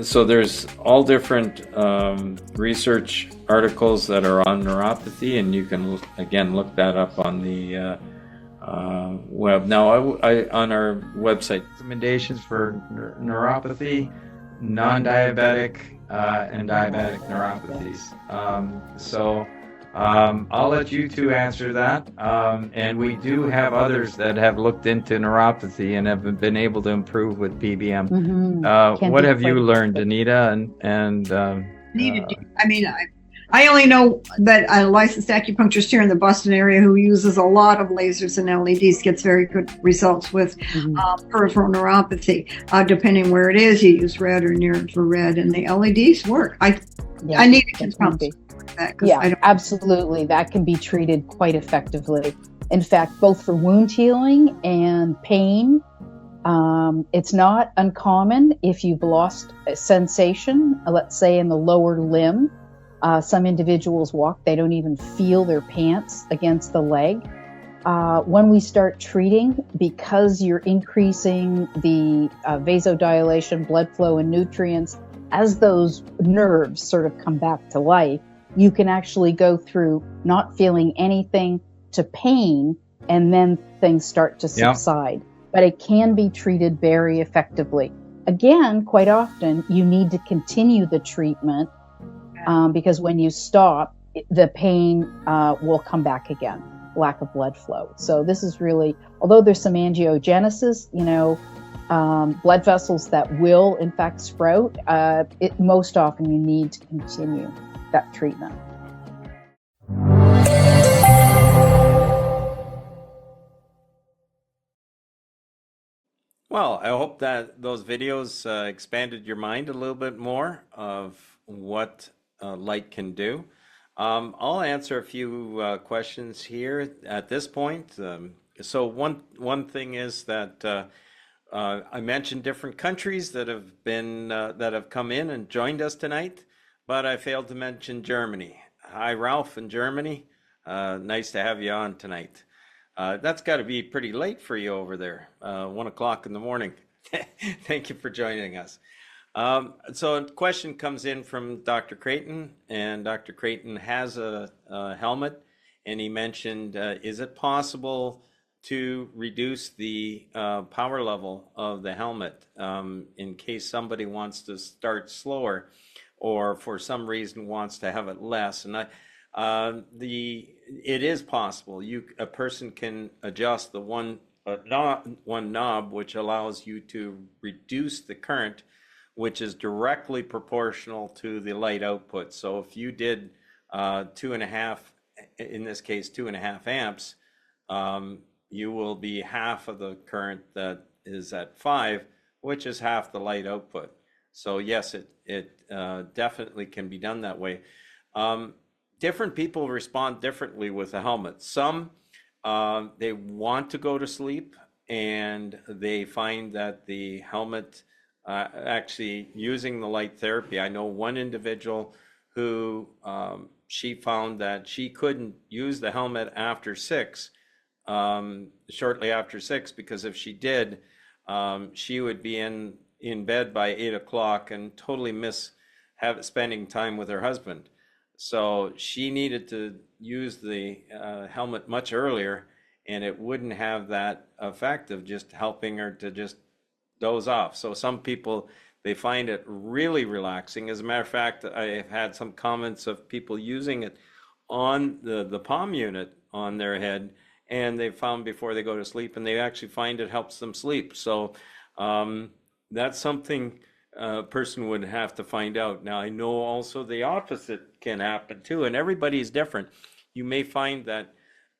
So there's all different research articles that are on neuropathy, and you can again look that up on the web. Now, on our website, recommendations for neuropathy, non-diabetic and diabetic neuropathies. I'll let you two answer that. And we do have others that have looked into neuropathy and have been able to improve with PBM. Mm-hmm. What have you learned, Anita? I only know that a licensed acupuncturist here in the Boston area who uses a lot of lasers and LEDs gets very good results with peripheral neuropathy. Depending where it is, you use red or near infrared, and the LEDs work. I need to get something like that. Yeah, absolutely. That can be treated quite effectively. In fact, both for wound healing and pain, It's not uncommon if you've lost a sensation, let's say in the lower limb. Some individuals walk, they don't even feel their pants against the leg. When we start treating, because you're increasing the vasodilation, blood flow, and nutrients, as those nerves sort of come back to life, you can actually go through not feeling anything to pain, and then things start to subside. But it can be treated very effectively. Again, quite often, you need to continue the treatment because when you stop, the pain will come back again, lack of blood flow. So this is really, although there's some angiogenesis, blood vessels that will in fact sprout, most often you need to continue that treatment. Well, I hope that those videos expanded your mind a little bit more of what light can do. I'll answer a few questions here at this point. So one thing is that I mentioned different countries that have been that have come in and joined us tonight, but I failed to mention Germany. Hi, Ralph in Germany. Nice to have you on tonight. That's got to be pretty late for you over there, 1 o'clock in the morning. Thank you for joining us. So a question comes in from Dr. Creighton, and Dr. Creighton has a helmet, and he mentioned, is it possible to reduce the power level of the helmet in case somebody wants to start slower or for some reason wants to have it less? And it is possible. A person can adjust the one knob, which allows you to reduce the current, which is directly proportional to the light output. So if you did 2.5, in this case 2.5 amps, you will be half of the current that is at 5, which is half the light output. So yes, it definitely can be done that way. Different people respond differently with a helmet. Some, they want to go to sleep and they find that the helmet, actually using the light therapy. I know one individual who she found that she couldn't use the helmet after 6, shortly after 6, because if she did, she would be in bed by 8 o'clock and totally miss spending time with her husband. So she needed to use the helmet much earlier, and it wouldn't have that effect of just helping her to just doze off. So some people, they find it really relaxing. As a matter of fact, I've had some comments of people using it on the Palm unit on their head, and they found before they go to sleep, and they actually find it helps them sleep. So that's something a person would have to find out. Now, I know also the opposite can happen too, and everybody's different. You may find that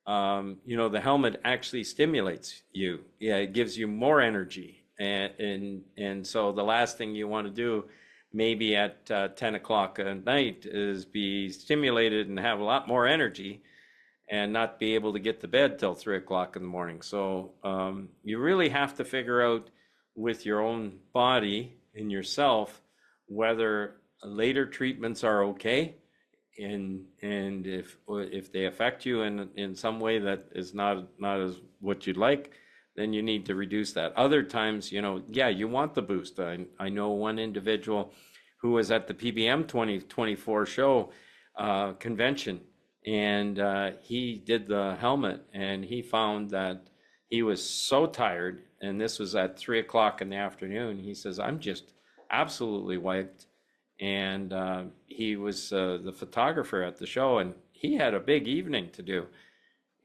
the helmet actually stimulates you. Yeah, it gives you more energy. And so the last thing you want to do maybe at 10 o'clock at night is be stimulated and have a lot more energy and not be able to get to bed till 3 o'clock in the morning. So you really have to figure out with your own body and yourself whether later treatments are okay, and if they affect you in some way that is not as what you'd like, then you need to reduce that. Other times, yeah, you want the boost. I know one individual who was at the PBM 2024 show convention, and he did the helmet, and he found that he was so tired, and this was at 3 o'clock in the afternoon. He says, I'm just absolutely wiped. And he was the photographer at the show, and he had a big evening to do.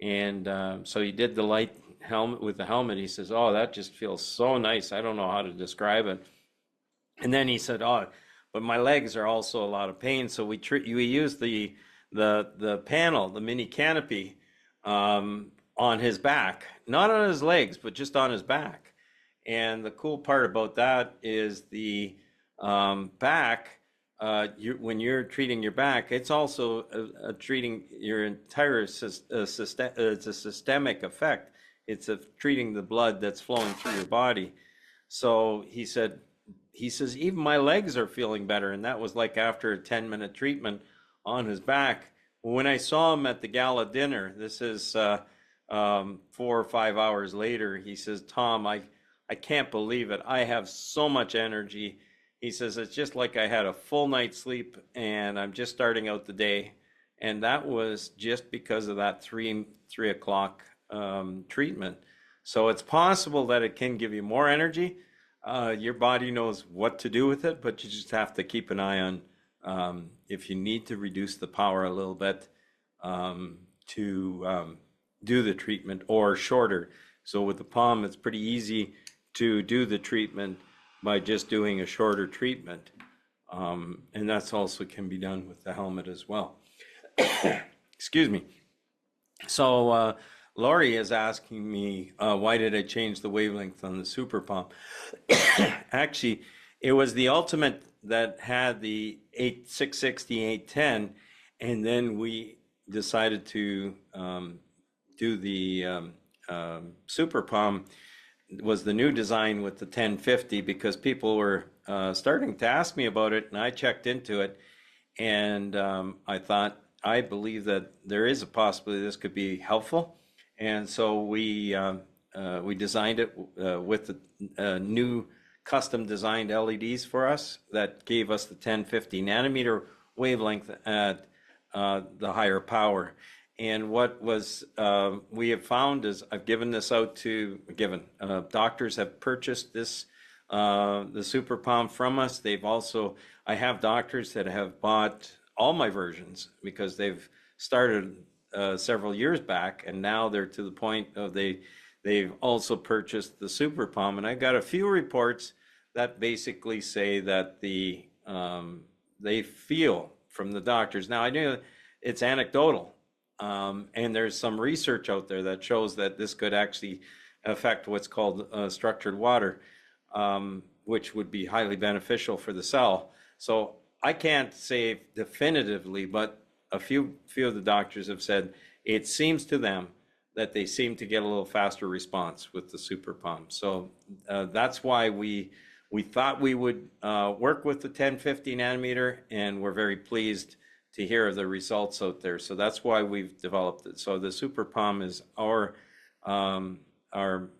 And so he did the light helmet with the helmet. He says, oh, that just feels so nice. I don't know how to describe it. And then he said, oh, but my legs are also a lot of pain. So we used the panel, the mini canopy on his back, not on his legs, but just on his back. And the cool part about that is the back, when you're treating your back, it's also treating your entire system. It's a systemic effect. It's treating the blood that's flowing through your body. So he says, even my legs are feeling better. And that was like after a 10-minute treatment on his back. When I saw him at the gala dinner, this is 4 or 5 hours later, he says, Tom, I can't believe it. I have so much energy. He says, it's just like I had a full night's sleep and I'm just starting out the day. And that was just because of that 3 o'clock treatment. So it's possible that it can give you more energy. Your body knows what to do with it, but you just have to keep an eye on if you need to reduce the power a little bit to do the treatment, or shorter. So with the Palm, it's pretty easy to do the treatment by just doing a shorter treatment. And that's also can be done with the helmet as well. Excuse me. So Laurie is asking me, why did I change the wavelength on the Super Palm? Actually, it was the Ultimate that had the 660, 810, and then we decided to do the Super Palm. Was the new design with the 1050, because people were starting to ask me about it, and I checked into it, and I believe that there is a possibility this could be helpful. And so we designed it with the new custom designed LEDs for us that gave us the 1050 nanometer wavelength at the higher power. And what was we have found is, I've given this out to doctors have purchased this the Super Palm from us. They've also, I have doctors that have bought all my versions because they've started several years back, and now they're to the point of they've also purchased the Super Palm. And I got a few reports that basically say that they feel from the doctors. Now I know it's anecdotal, and there's some research out there that shows that this could actually affect what's called structured water, which would be highly beneficial for the cell. So I can't say definitively, but a few of the doctors have said it seems to them that they seem to get a little faster response with the Super Palm. So that's why we thought we would work with the 1050 nanometer, and we're very pleased to hear of the results out there. So that's why we've developed it. So the Super Palm is our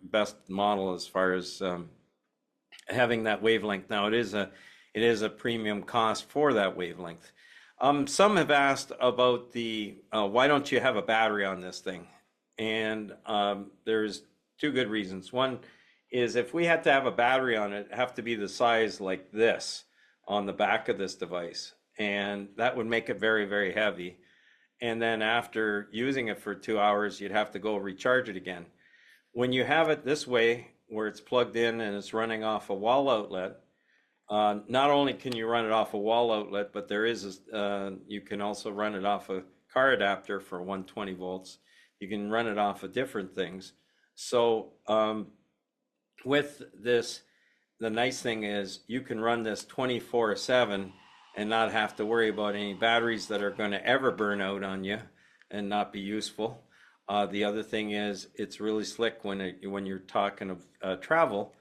best model as far as having that wavelength. Now it is a premium cost for that wavelength. Some have asked about the why don't you have a battery on this thing? And there's two good reasons. One is, if we had to have a battery on it, it'd have to be the size like this on the back of this device, and that would make it very, very heavy. And then after using it for 2 hours, you'd have to go recharge it again. When you have it this way, where it's plugged in and it's running off a wall outlet, not only can you run it off a wall outlet, but there is you can also run it off a car adapter for 120 volts. You can run it off of different things. So with this, the nice thing is you can run this 24/7 and not have to worry about any batteries that are going to ever burn out on you and not be useful. The other thing is, it's really slick when you're talking of travel,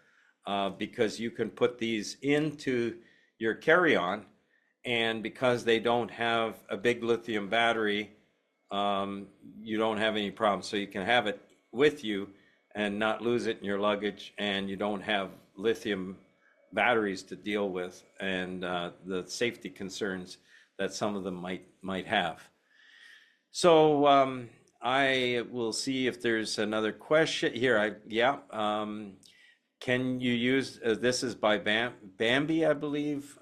because you can put these into your carry-on, and because they don't have a big lithium battery, you don't have any problems. So you can have it with you and not lose it in your luggage, and you don't have lithium batteries to deal with, and the safety concerns that some of them might have. So I will see if there's another question here. Can you use, this is by Bambi, I believe,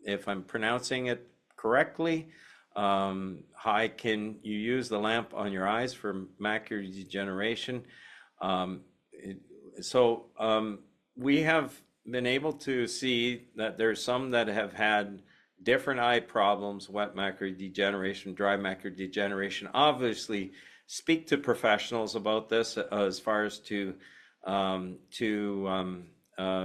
if I'm pronouncing it correctly. Hi, can you use the lamp on your eyes for macular degeneration? We have been able to see that there's some that have had different eye problems, wet macular degeneration, dry macular degeneration. Obviously, speak to professionals about this as far as to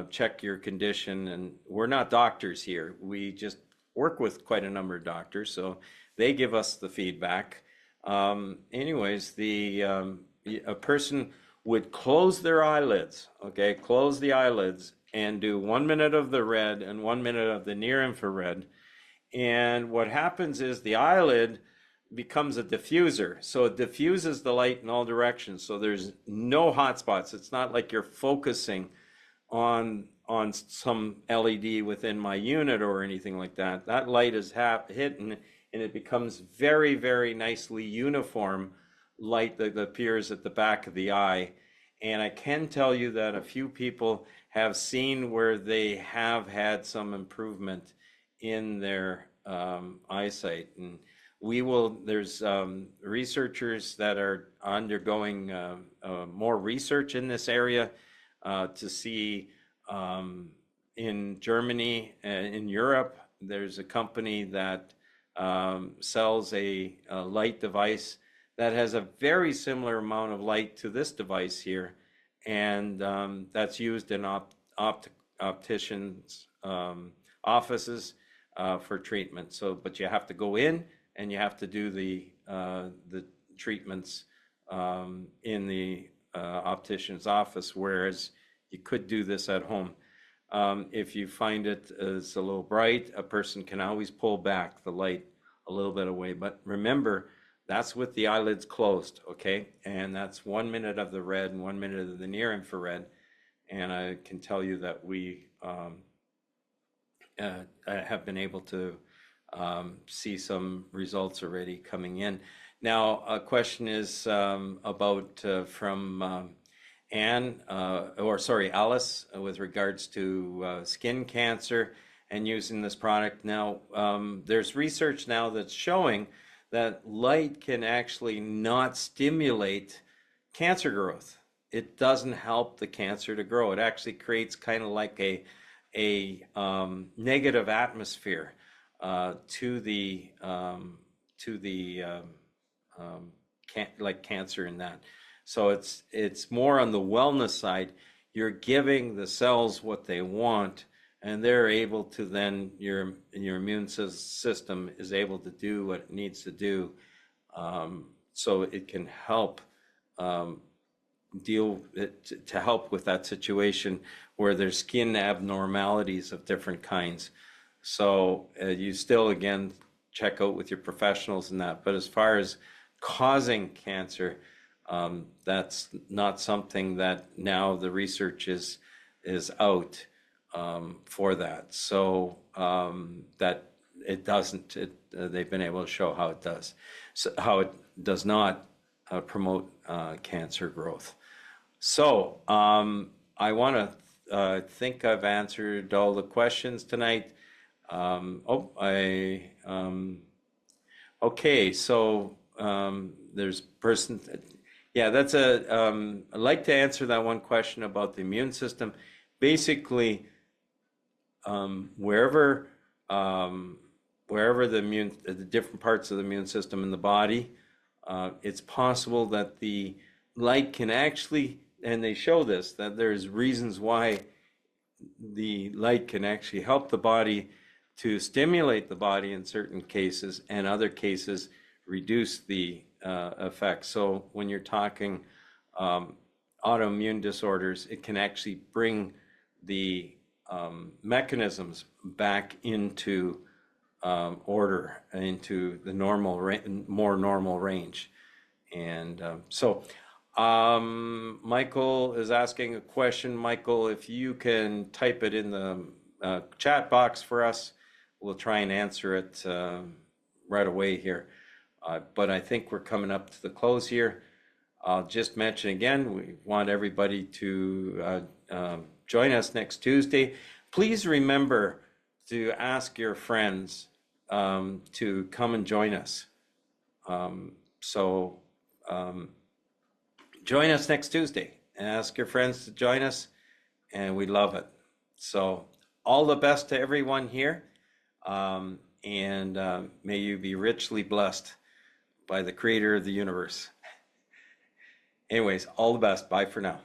check your condition. And we're not doctors here. We just work with quite a number of doctors, so they give us the feedback. Anyways, a person would close their eyelids, okay, close the eyelids, and do 1 minute of the red and 1 minute of the near infrared. And what happens is the eyelid becomes a diffuser. So it diffuses the light in all directions. So there's no hot spots. It's not like you're focusing on some LED within my unit or anything like that. That light is hitting, and it becomes very, very nicely uniform light that appears at the back of the eye. And I can tell you that a few people have seen where they have had some improvement in their eyesight. And there's researchers that are undergoing more research in this area to see in Germany and in Europe, there's a company that sells a light device that has a very similar amount of light to this device here, and that's used in opticians' offices for treatment. So, but you have to go in and you have to do the treatments in the optician's office, whereas you could do this at home. If you find it is a little bright, a person can always pull back the light a little bit away. But remember, that's with the eyelids closed, okay? And that's 1 minute of the red and 1 minute of the near infrared. And I can tell you that we have been able to see some results already coming in. Now, a question is about from Alice, with regards to skin cancer and using this product. Now, there's research now that's showing that light can actually not stimulate cancer growth. It doesn't help the cancer to grow. It actually creates kind of like a negative atmosphere to the like cancer in that. So it's more on the wellness side. You're giving the cells what they want, and they're able to then, your immune system is able to do what it needs to do. So it can help to help with that situation where there's skin abnormalities of different kinds. So you still, again, check out with your professionals and that. But as far as causing cancer, that's not something that now the research is out for that. So that it doesn't, they've been able to show how it does, so how it does not promote cancer growth. So I want to think I've answered all the questions tonight. Okay, so there's person. Yeah, that's I'd like to answer that one question about the immune system. Basically, wherever the different parts of the immune system in the body, it's possible that the light can actually, and they show this, that there's reasons why the light can actually help the body to stimulate the body in certain cases, and other cases reduce the effects. So when you're talking autoimmune disorders, it can actually bring the mechanisms back into order, into the more normal range. And so Michael is asking a question. Michael, if you can type it in the chat box for us, we'll try and answer it right away here. But I think we're coming up to the close here. I'll just mention again, we want everybody to join us next Tuesday. Please remember to ask your friends to come and join us. Join us next Tuesday and ask your friends to join us, and we love it. So all the best to everyone here, and may you be richly blessed by the creator of the universe. Anyways, all the best. Bye for now.